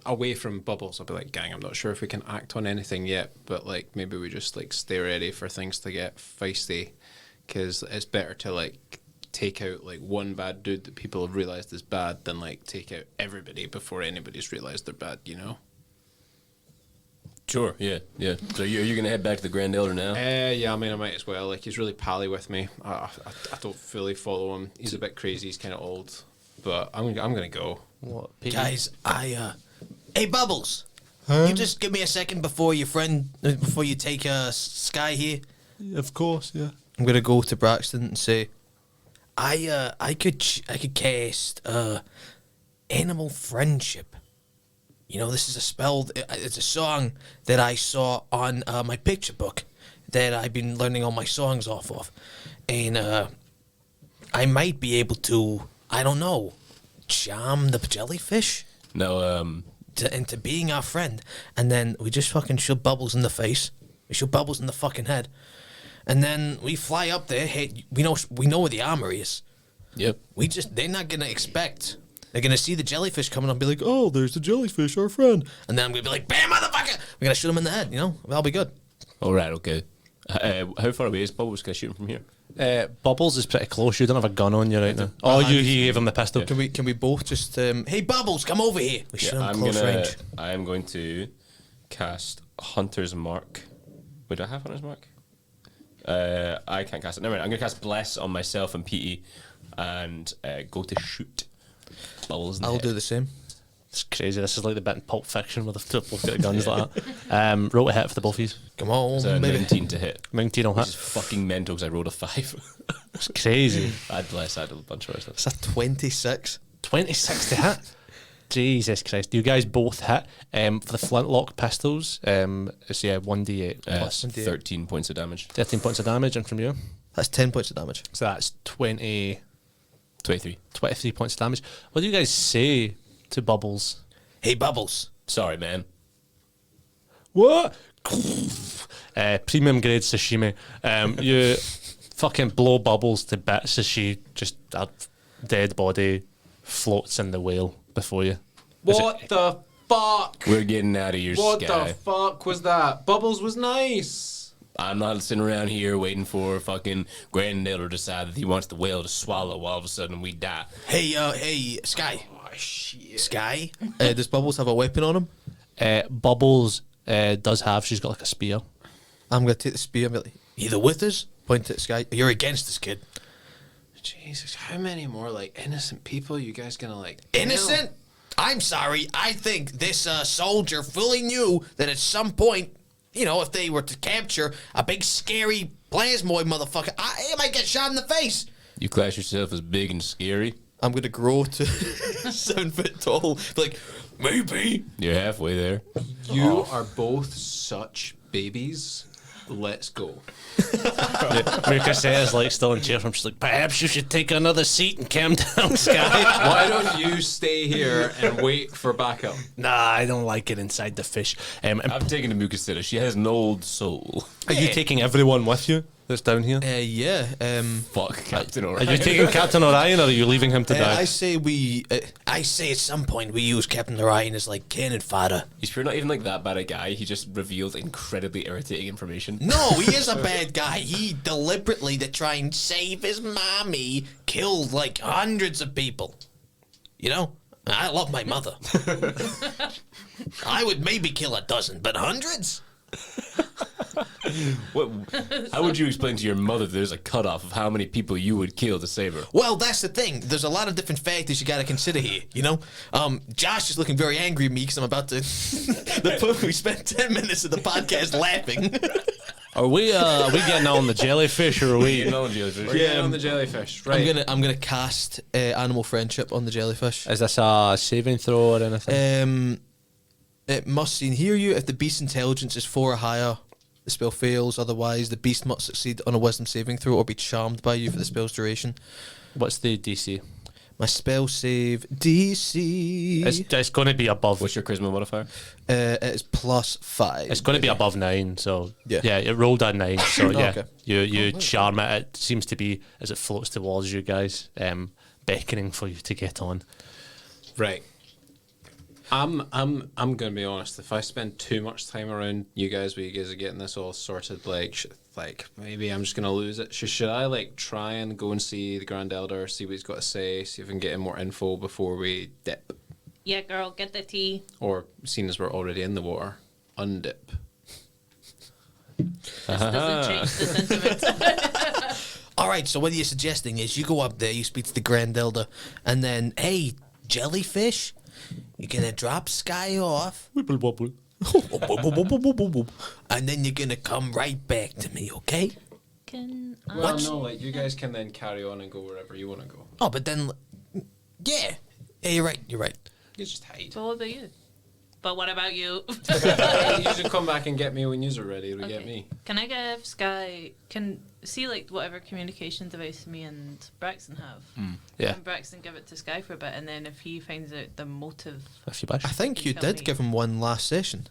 away from Bubbles. I'll be like, gang, I'm not sure if we can act on anything yet, but like maybe we just like stay ready for things to get feisty, because it's better to like take out like one bad dude that people have realized is bad than like take out everybody before anybody's realized they're bad, Sure, yeah. So are you going to head back to the Grand Elder now? Yeah, I might as well. Like, he's really pally with me. I don't fully follow him. He's a bit crazy. He's kind of old, but I'm gonna go. What, Guys, hey, Bubbles. You just give me a second before you take Sky here. Of course, yeah. I'm gonna go to Braxton and say, I could cast Animal Friendship. This is a spell. It's a song that I saw on my picture book that I've been learning all my songs off of, and I might be able to, I don't know, charm the jellyfish. No, into being our friend, and then we just fucking shove Bubbles in the face. We shove Bubbles in the fucking head, and then we fly up there. Hey, we know where the armory is. Yep. They're not gonna expect. They're gonna see the jellyfish coming up and be like, "Oh, there's the jellyfish, our friend." And then I'm gonna be like, "Bam, motherfucker!" We're gonna shoot him in the head. I'll be good. All right, okay. How far away is Bubbles? Can I shoot him from here? Bubbles is pretty close. You don't have a gun on you right now. Oh, you gave him the pistol. Yeah. can we both just Hey, Bubbles, come over here. We shoot him close range. I am going to cast Hunter's Mark. Would I have Hunter's Mark? I can't cast it. Never mind. I'm going to cast Bless on myself and Petey and go to shoot Bubbles in the I'll head. do the same. It's crazy. This is like the bit in Pulp Fiction where they've both got guns like that. Roll a hit for the both of you. Come on, It's a baby. 19 to hit. 19 will Which hit. is fucking mental because I rolled a 5. It's crazy. I had Bless. I had a bunch of stuff. It's a 26. 26 to hit. Jesus Christ. You guys both hit. For the flintlock pistols, it's 1d8 plus 13 points of damage. 13 points of damage, and from you? That's 10 points of damage. So that's 23 23. points of damage. What do you guys say to Bubbles? Hey, Bubbles. Sorry, man. What? Premium grade sashimi. You fucking blow Bubbles to bits as she just a dead body floats in the whale before you. What the fuck? We're getting out of here, What Sky. the fuck was that? Bubbles was nice. I'm not sitting around here waiting for fucking Grand Elder to decide that he wants the whale to swallow all of a sudden we die. Hey, Sky. Oh shit. Sky. Does Bubbles have a weapon on him? Bubbles does have, she's got like a spear. I'm going to take the spear and be like, Either with us, point at Sky. or you're against us, kid. Jesus, how many more like innocent people you guys gonna like? Innocent? I'm sorry. I think this soldier fully knew that at some point, if they were to capture a big scary plasmoid motherfucker, I might get shot in the face. You class yourself as big and scary? I'm going to grow to 7 foot tall. Be like, Maybe. You're halfway there. You are both such babies. Let's go. Cassetta's like still in chair. I'm just like, perhaps you should take another seat and calm down, Sky. Why don't you stay here and wait for backup? Nah, I don't like it inside the fish. And I'm taking to Mukasita. She has an old soul. are you taking everyone with you? that's down here? Yeah. Fuck Captain Are Orion. you taking Captain Orion, or are you leaving him to die? I say I say at some point we use Captain Orion as like cannon fodder. He's pure not even like that bad a guy. He just revealed incredibly irritating information. No, he is a bad guy. He deliberately, to try and save his mommy, killed like hundreds of people. You know, I love my mother. I would maybe kill a dozen, but hundreds? What, how would you explain to your mother that there's a cutoff of how many people you would kill to save her? Well, that's the thing. There's a lot of different factors you got to consider here. You know, Josh is looking very angry at me because I'm about to. We spent 10 minutes of the podcast laughing. Are we getting on the jellyfish, or are we? No, jellyfish. We're getting on the jellyfish, right? I'm gonna cast animal friendship on the jellyfish. Is this a saving throw or anything? It must see and hear you. If the beast's intelligence is 4 or higher, the spell fails. Otherwise, the beast must succeed on a wisdom saving throw or be charmed by you for the spell's duration. What's the DC? My spell save DC. It's going to be above. What's your charisma modifier? It is +5. It's going to be above 9. So Yeah. it rolled a 9. So yeah, Okay. you charm it. It seems to be as it floats towards you guys, beckoning for you to get on. Right. I'm gonna be honest. If I spend too much time around you guys, where you guys are getting this all sorted, like maybe I'm just gonna lose it. Should I like try and go and see the Grand Elder, see what he's got to say, see if I can get him more info before we dip, Yeah, girl, get the tea. or seeing as we're already in the water, undip? This doesn't change the sentiment. All right, so what you're suggesting is you go up there, you speak to the Grand Elder, and then, hey, jellyfish, you're gonna drop Sky off, Wibble wobble. and then you're gonna come right back to me, okay? Can I? Well, no, like you guys can then carry on and go wherever you want to go. Oh, but then, yeah, you're right. You just hide. But what about you? But what about you? You just come back and get me when you're ready to get me. Can I give Sky? Can see like whatever communication device me and Braxton have. Yeah. Can Braxton give it to Sky for a bit, and then if he finds out the motive. If you wish. I think you Tell did me. give him one last session.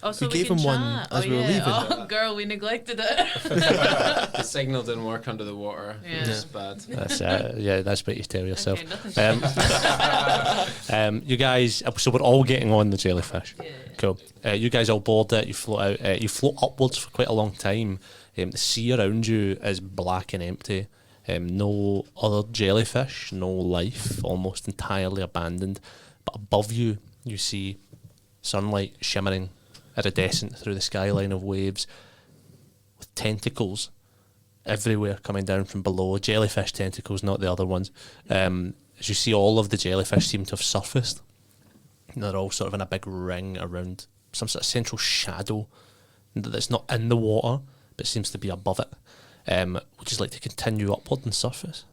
Oh, so We we gave can him one chat. as oh, we were yeah. leaving. Oh, girl, we neglected it. The signal didn't work under the water. Yeah. It's bad. That's that's what you tell yourself. Okay, nothing. You guys, so we're all getting on the jellyfish. Yeah. Cool. You guys all board it. You float out. You float upwards for quite a long time. The sea around you is black and empty. No other jellyfish, no life, almost entirely abandoned. But above you, you see sunlight shimmering iridescent through the skyline of waves, with tentacles everywhere coming down from below. Jellyfish tentacles, not the other ones. As you see, all of the jellyfish seem to have surfaced. And they're all sort of in a big ring around some sort of central shadow that's not in the water, but seems to be above it. Would you just like to continue upward and surface?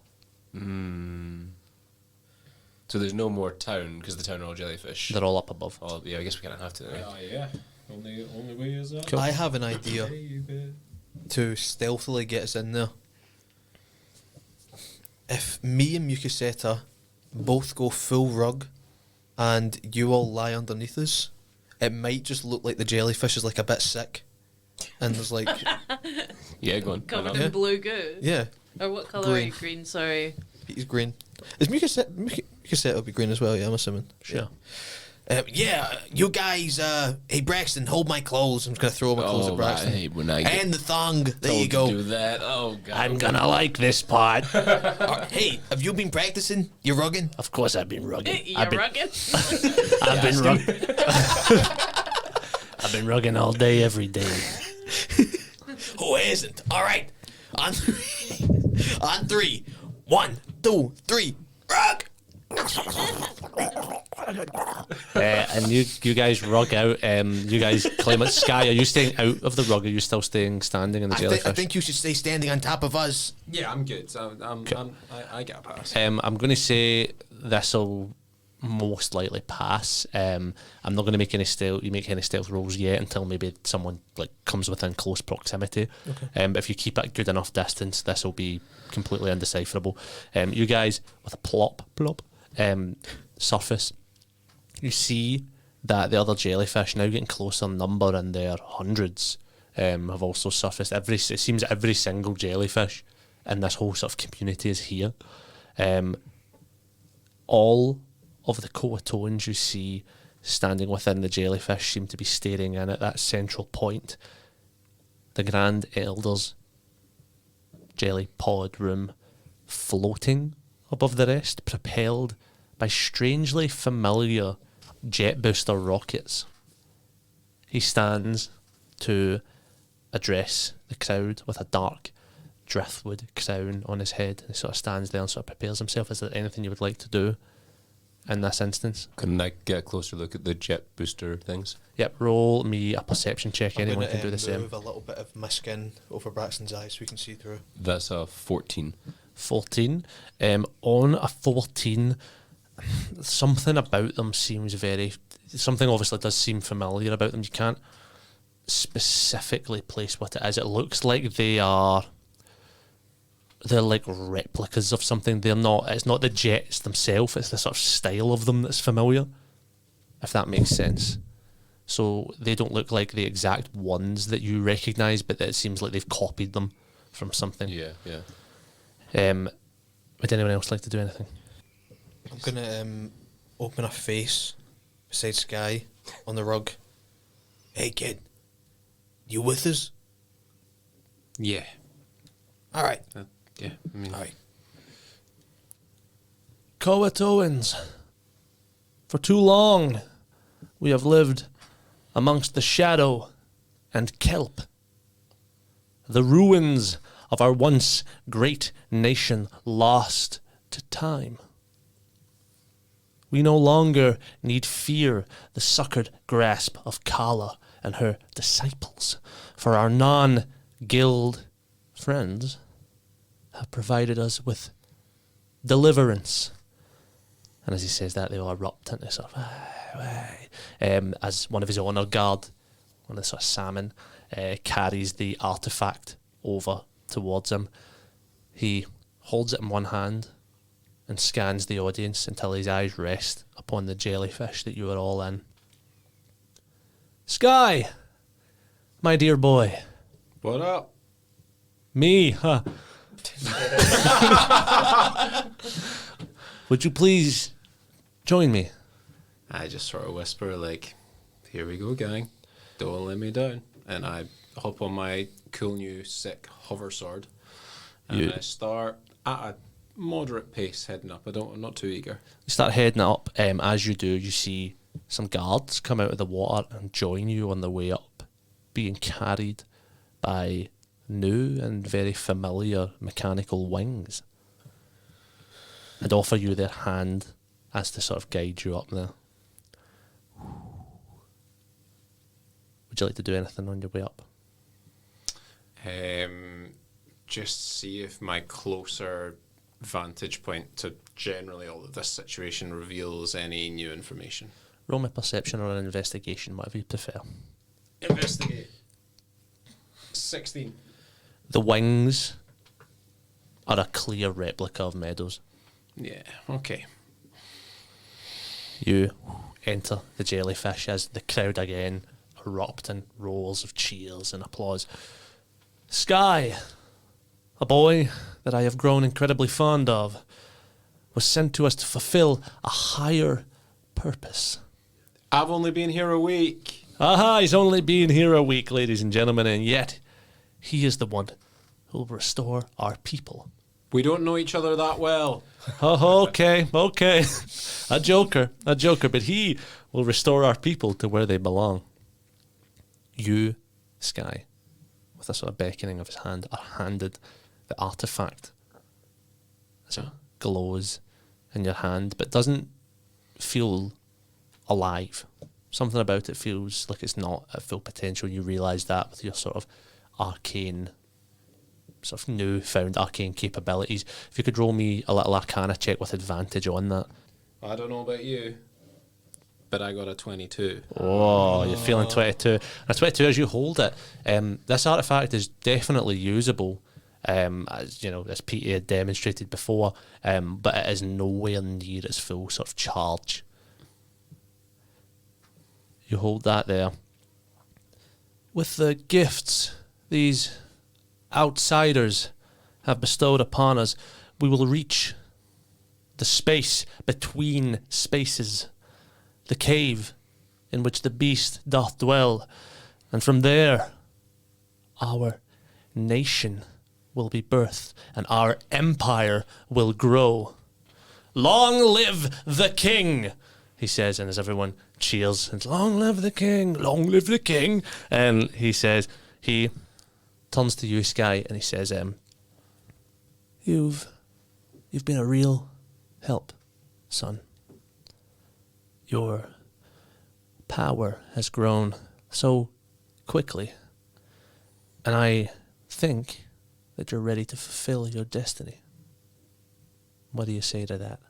So there's no more town because the town are all jellyfish. They're all up above. Oh, yeah, I guess we kind of have to. Then, right? Yeah. Only way is up. Cool. I have an idea to stealthily get us in there. If me and Mukaseta both go full rug and you all lie underneath us, it might just look like the jellyfish is like a bit sick. And there's like, Yeah, go on. Covered Yeah. in blue goo. yeah, Or what colour are you? Green, sorry. he's green. Is Mukaseta will be green as well, yeah, I'm assuming. Sure. You guys, hey Braxton, hold my clothes. I'm just going to throw my clothes at Braxton. I hate when I get And the thong, there told you go. to do that. Oh, God. I'm gonna like this part. Hey, have you been practicing? You're rugging? Of course, I've been rugging. You're I've been, rugged. I've been rugging. I've been rugging all day, every day. Who hasn't? All right. On on 3. 1, 2, 3. Rug! And you guys rug out. You guys climb it. Sky, are you staying out of the rug? Or are you still staying standing in the jellyfish? I think you should stay standing on top of us. Yeah, I'm good. I get a pass. I'm going to say this'll most likely pass. I'm not going to make any stealth rolls yet until maybe someone like comes within close proximity. But if you keep at a good enough distance, this will be completely undecipherable. You guys with a plop surface, you see that the other jellyfish now getting closer in number in their hundreds. have also surfaced. It seems every single jellyfish in this whole sort of community is here. All of the Coatoans you see standing within the jellyfish seem to be staring in at that central point. The Grand Elder's jelly pod room floating above the rest, propelled by strangely familiar jet booster rockets. He stands to address the crowd with a dark driftwood crown on his head. He sort of stands there and sort of prepares himself. Is there anything you would like to do in this instance? Can I get a closer look at the jet booster things? Yep, roll me a perception check. I'm Anyone gonna, can do the same. move a little bit of my skin over Braxton's eyes so we can see through. That's a 14. 14. On a 14, something about them seems something obviously does seem familiar about them. You can't specifically place what it is. It looks like they're like replicas of something. It's not the jets themselves, it's the sort of style of them that's familiar, if that makes sense. So they don't look like the exact ones that you recognise, but it seems like they've copied them from something. Yeah. Would anyone else like to do anything? I'm gonna open a face beside Sky on the rug. Hey kid, you with us? Yeah. All right. Yeah. I mean, All right. Coatoans, for too long we have lived amongst the shadow and kelp, the ruins of our once great nation lost to time. We no longer need fear the succored grasp of Kala and her disciples, for our non-guild friends have provided us with deliverance. And as he says that, they all erupt into sort of, as one of his honour guard, one of the sort of salmon, carries the artefact over towards him. He holds it in one hand and scans the audience until his eyes rest upon the jellyfish that you are all in. Sky, my dear boy. what up? Me, huh? Would you please join me? I just sort of whisper like, "Here we go, gang. Don't let me down." And I hop on my cool new sick hover sword, and I start at a moderate pace heading up. I'm not too eager. You start heading up. As you do, you see some guards come out of the water and join you on the way up, being carried by new and very familiar mechanical wings, and offer you their hand as to sort of guide you up there. Would you like to do anything on your way up? Just see if my closer vantage point to generally all of this situation reveals any new information. Roll me perception or an investigation, whatever you prefer. Investigate. 16. The wings are a clear replica of Meadows. Yeah, okay. You enter the jellyfish as the crowd again erupt in roars of cheers and applause. Sky, a boy that I have grown incredibly fond of, was sent to us to fulfill a higher purpose. I've only been here a week. Aha, he's only been here a week, ladies and gentlemen, and yet he is the one who will restore our people. We don't know each other that well. Oh, okay. A joker, but he will restore our people to where they belong. You, Sky, with a sort of beckoning of his hand, are handed the artifact as it glows in your hand, but doesn't feel alive. Something about it feels like it's not at full potential. You realise that with your sort of arcane, sort of newfound arcane capabilities. If you could roll me a little Arcana check with advantage on that. I don't know about you, but I got a 22. Oh, you're feeling 22. And a 22 as you hold it. This artifact is definitely usable, as you know, as Peter had demonstrated before, but it is nowhere near its full sort of charge. You hold that there. with the gifts these outsiders have bestowed upon us, we will reach the space between spaces, the cave in which the beast doth dwell, and from there our nation will be birthed, and our empire will grow. Long live the king, he says, and as everyone cheers, and long live the king, long live the king, and he says, he turns to you, Sky, and he says, you've been a real help, son. Your power has grown so quickly, and I think that you're ready to fulfill your destiny. What do you say to that?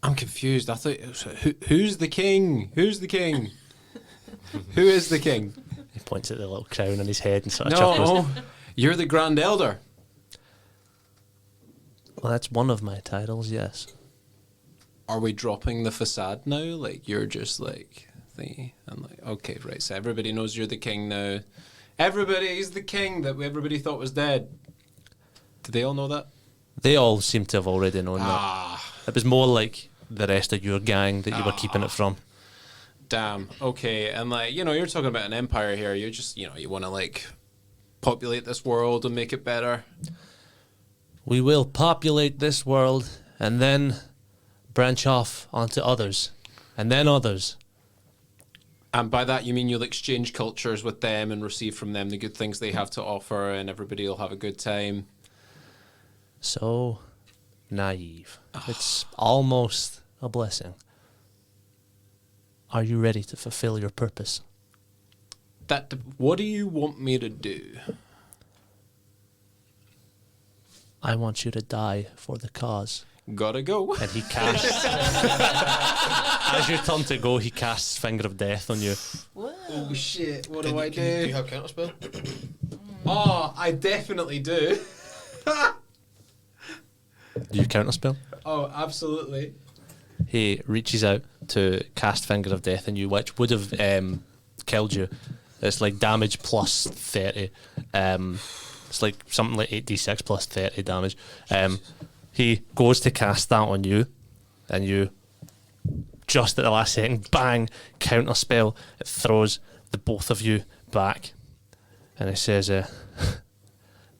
I'm confused. I thought, who's the king? Who's the king? Who is the king? He points at the little crown on his head and sort of chuckles. No, you're the Grand Elder. Well, that's one of my titles, yes. Are we dropping the facade now? Like, you're just like thingy? I'm like, okay, right, so everybody knows you're the king now. Everybody's the king that everybody thought was dead. Did they all know that? They all seem to have already known that. It was more like the rest of your gang that you were keeping it from. Damn. Okay, and like, you know, you're talking about an empire here. You're just, you know, you want to like populate this world and make it better. We will populate this world and then branch off onto others, and then others. And by that you mean you'll exchange cultures with them and receive from them the good things they have to offer, and everybody will have a good time. So naive. It's almost a blessing. Are you ready to fulfill your purpose? What do you want me to do? I want you to die for the cause. Gotta go. And he casts... as you turn to go, he casts Finger of Death on you. Oh shit, what do I Do do? you have counterspell? Oh, I definitely do. Do you counterspell? Oh, absolutely. He reaches out to cast Finger of Death on you, which would have killed you. It's like damage plus 30. It's like something like 8d6 plus 30 damage. He goes to cast that on you, and you, just at the last second, bang, counterspell. It throws the both of you back. And he says,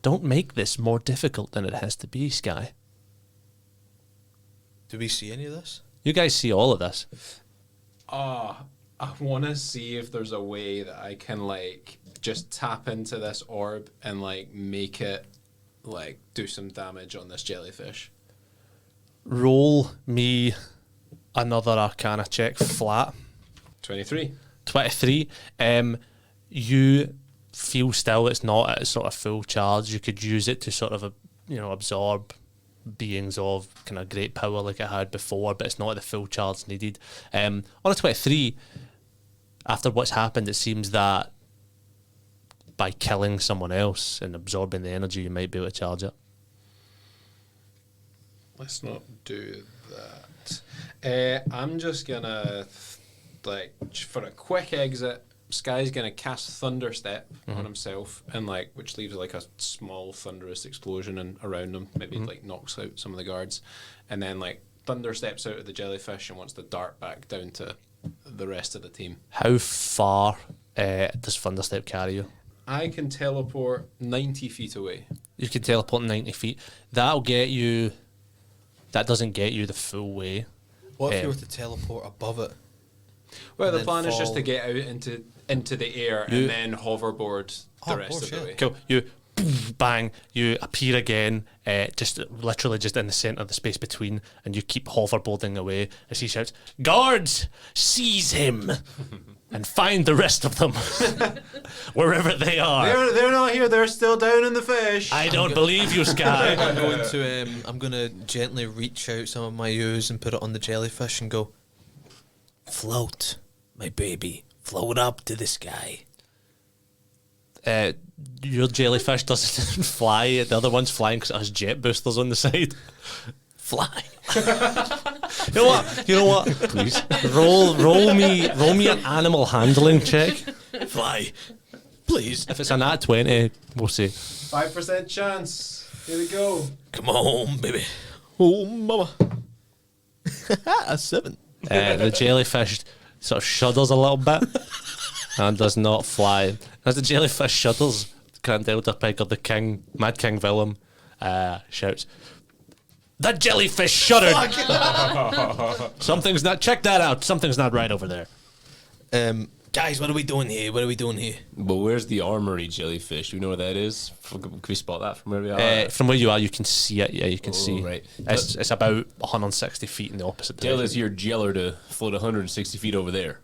don't make this more difficult than it has to be, Sky. Do we see any of this? You guys see all of this. I want to see if there's a way that I can like just tap into this orb and like make it like do some damage on this jellyfish. Roll me another Arcana check flat. 23. 23. You feel still it's not at sort of full charge. You could use it to sort of absorb beings of kind of great power like it had before, but it's not at the full charge needed. On a 23, after what's happened, it seems that by killing someone else and absorbing the energy, you might be able to charge it. Let's not do that. I'm just gonna like for a quick exit. Sky's gonna cast Thunderstep on himself, and like which leaves like a small thunderous explosion and around him. Maybe like knocks out some of the guards, and then like Thundersteps out of the jellyfish and wants to dart back down to the rest of the team. How far does Thunderstep carry you? I can teleport 90 feet away. You can teleport 90 feet. That'll get you... That doesn't get you the full way. What if you were to teleport above it? Well, And the plan then is just to fall. get out into the air You- and then hoverboard the Oh, rest of the shit. way. Cool. You bang, you appear again, just literally just in the centre of the space between, and you keep hoverboarding away as he shouts, "Guards, seize him and find the rest of them wherever they are." They're not here. They're still down in the fish. I don't believe you, Sky. I'm going to gently reach out some of my ooze and put it on the jellyfish and go, float, my baby, float up to the sky. Your jellyfish doesn't fly. The other one's flying because it has jet boosters on the side. Fly. You know what? You know what? Please roll me an animal handling check. Fly. Please. If it's a nat 20, we'll see. 5% chance. Here we go. Come on, baby. Oh, mama. A 7. The jellyfish sort of shudders a little bit and does not fly. As the jellyfish shudders, Grand Elder Piker, the king, Mad King Willem, shouts, "The jellyfish shuddered! Something's not, check that out, something's not right over there." Guys, what are we doing here? What are we doing here? But where's the armory jellyfish? Do we know where that is? Can we spot that from where we are? From where you are, you can see it. Yeah, you can see. Right. It's about 160 feet in the opposite Tell direction. this here jeller to float 160 feet over there.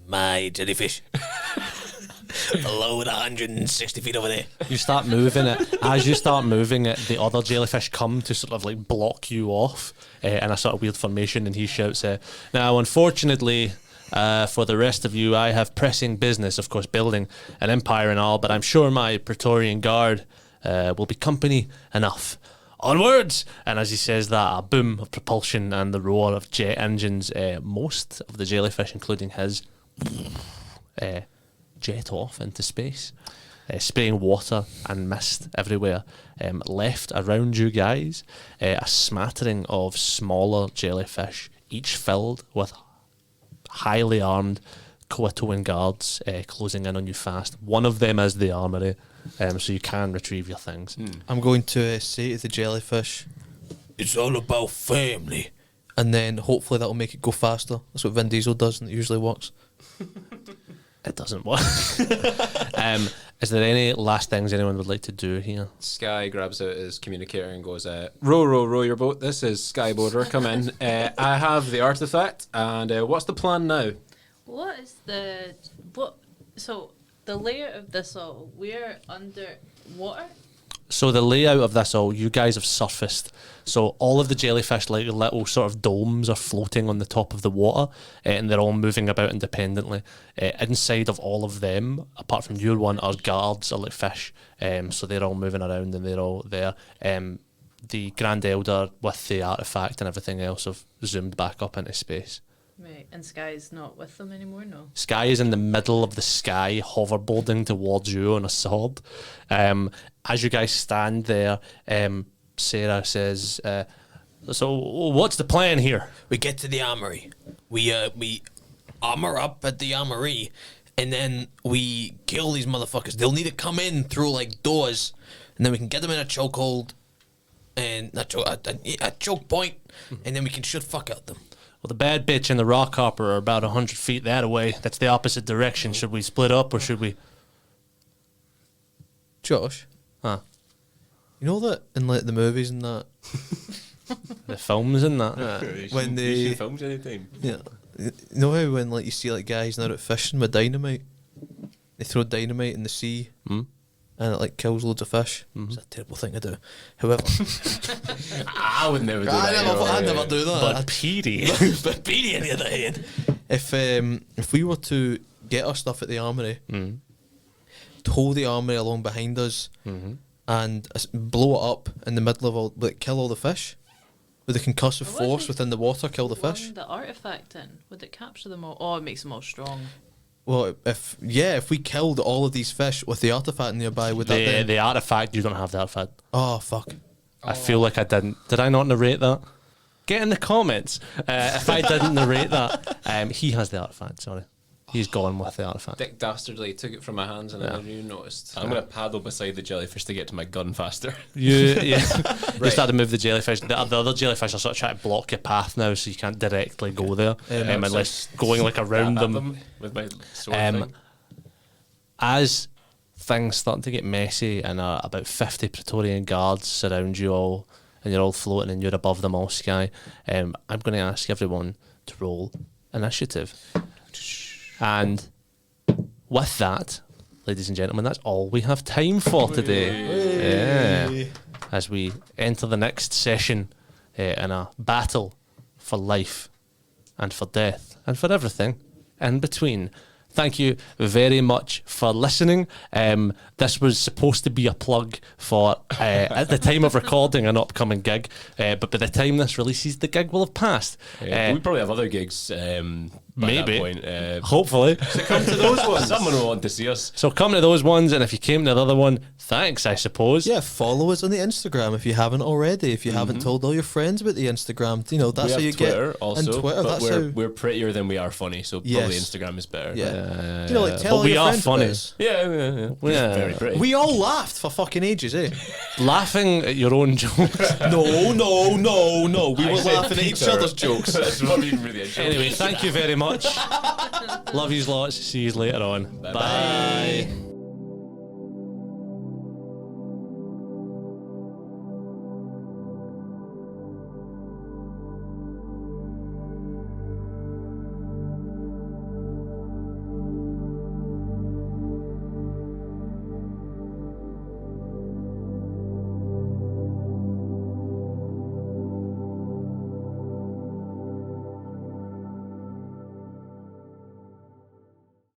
My jellyfish. Below 160 feet over there. You start moving it. As you start moving it, the other jellyfish come to sort of like block you off in a sort of weird formation, and he shouts, "Now, unfortunately, for the rest of you, I have pressing business, of course, building an empire and all, but I'm sure my Praetorian Guard will be company enough. Onwards!" And as he says that, a boom of propulsion and the roar of jet engines, most of the jellyfish, including his, jet off into space, spraying water and mist everywhere. Left around you guys, a smattering of smaller jellyfish, each filled with highly armed Koatoan guards closing in on you fast. One of them is the armory, so you can retrieve your things. I'm going to say to the jellyfish, It's all about family. and then hopefully that'll make it go faster. That's what Vin Diesel does, and it usually works. It doesn't work. Is there any last things anyone would like to do here? Sky grabs out his communicator and goes, row your boat. This is Skyboarder. Come in. I have the artifact, and what's the plan now? What is the what? So the layout of this all, we're under water. So the layout of this all, you guys have surfaced. So all of the jellyfish, like little sort of domes, are floating on the top of the water, and they're all moving about independently. Inside of all of them, apart from your one, are guards, are like fish. So they're all moving around and they're all there. The Grand Elder with the artifact and everything else have zoomed back up into space. Right, and Sky's not with them anymore, no. Sky is in the middle of the sky, hoverboarding towards you on a sword. As you guys stand there, Sarah says, "So what's the plan here?" We get to the armory. We armor up at the armory, and then we kill these motherfuckers. They'll need to come in through like doors, and then we can get them in a chokehold, and a choke point, and then we can shoot fuck out them. Well, the bad bitch and the rock hopper are about 100 feet that away. That's the opposite direction. Should we split up or should we... Josh, Huh? you know that in like the movies and that, The films and that? when they, films anytime. yeah, you know how when like you see like guys now out fishing with dynamite, they throw dynamite in the sea, and it like kills loads of fish. It's a terrible thing to do. However, I would never do that. I never do that. But Petey... But Beanie, on the other hand, If we were to get our stuff at the armory, tow the armory along behind us, and blow it up in the middle of all, like kill all the fish with the concussive What force if within the water, kill the One fish. the artifact in, would it capture them all? Oh, it makes them all strong. Well, if we killed all of these fish with the artifact nearby, would that then? The artifact, you don't have the artifact. Oh fuck! I feel like I didn't. Did I not narrate that? Get in the comments if I didn't narrate that. He has the artifact, sorry. He's gone with the artifact. Dick Dastardly took it from my hands and then you noticed. I'm going to paddle beside the jellyfish to get to my gun faster. You start to move the jellyfish. The other jellyfish are sort of trying to block your path now, so you can't directly go there unless going like around them. With my sword thing. As things start to get messy and about 50 Praetorian guards surround you all, and you're all floating and you're above them all, Sky, I'm going to ask everyone to roll initiative. And with that, ladies and gentlemen, that's all we have time for today. Yeah. As we enter the next session in a battle for life and for death and for everything in between. thank you very much for listening. This was supposed to be a plug for, at the time of recording, an upcoming gig. But by the time this releases, the gig will have passed. We probably have other gigs by Maybe. that point. Hopefully. Come to those ones. Someone will want to see us. So come to those ones, and if you came to the other one, thanks, I suppose. Yeah, follow us on the Instagram if you haven't already. If you haven't told all your friends about the Instagram, you know, that's We how have you Twitter get. also, and Twitter, but that's we're, how. we're prettier than we are funny, so probably Yes. Instagram is better. Yeah. You know, like, tell but all we your are friends funny. about us. Yeah. Yeah. Very pretty. We all laughed for fucking ages, eh? Laughing at your own jokes. No. We I were said laughing at each Peter. other's jokes. That's not even really a joke. Anyway, thank you very much. Love yous lots. See yous later on. Bye.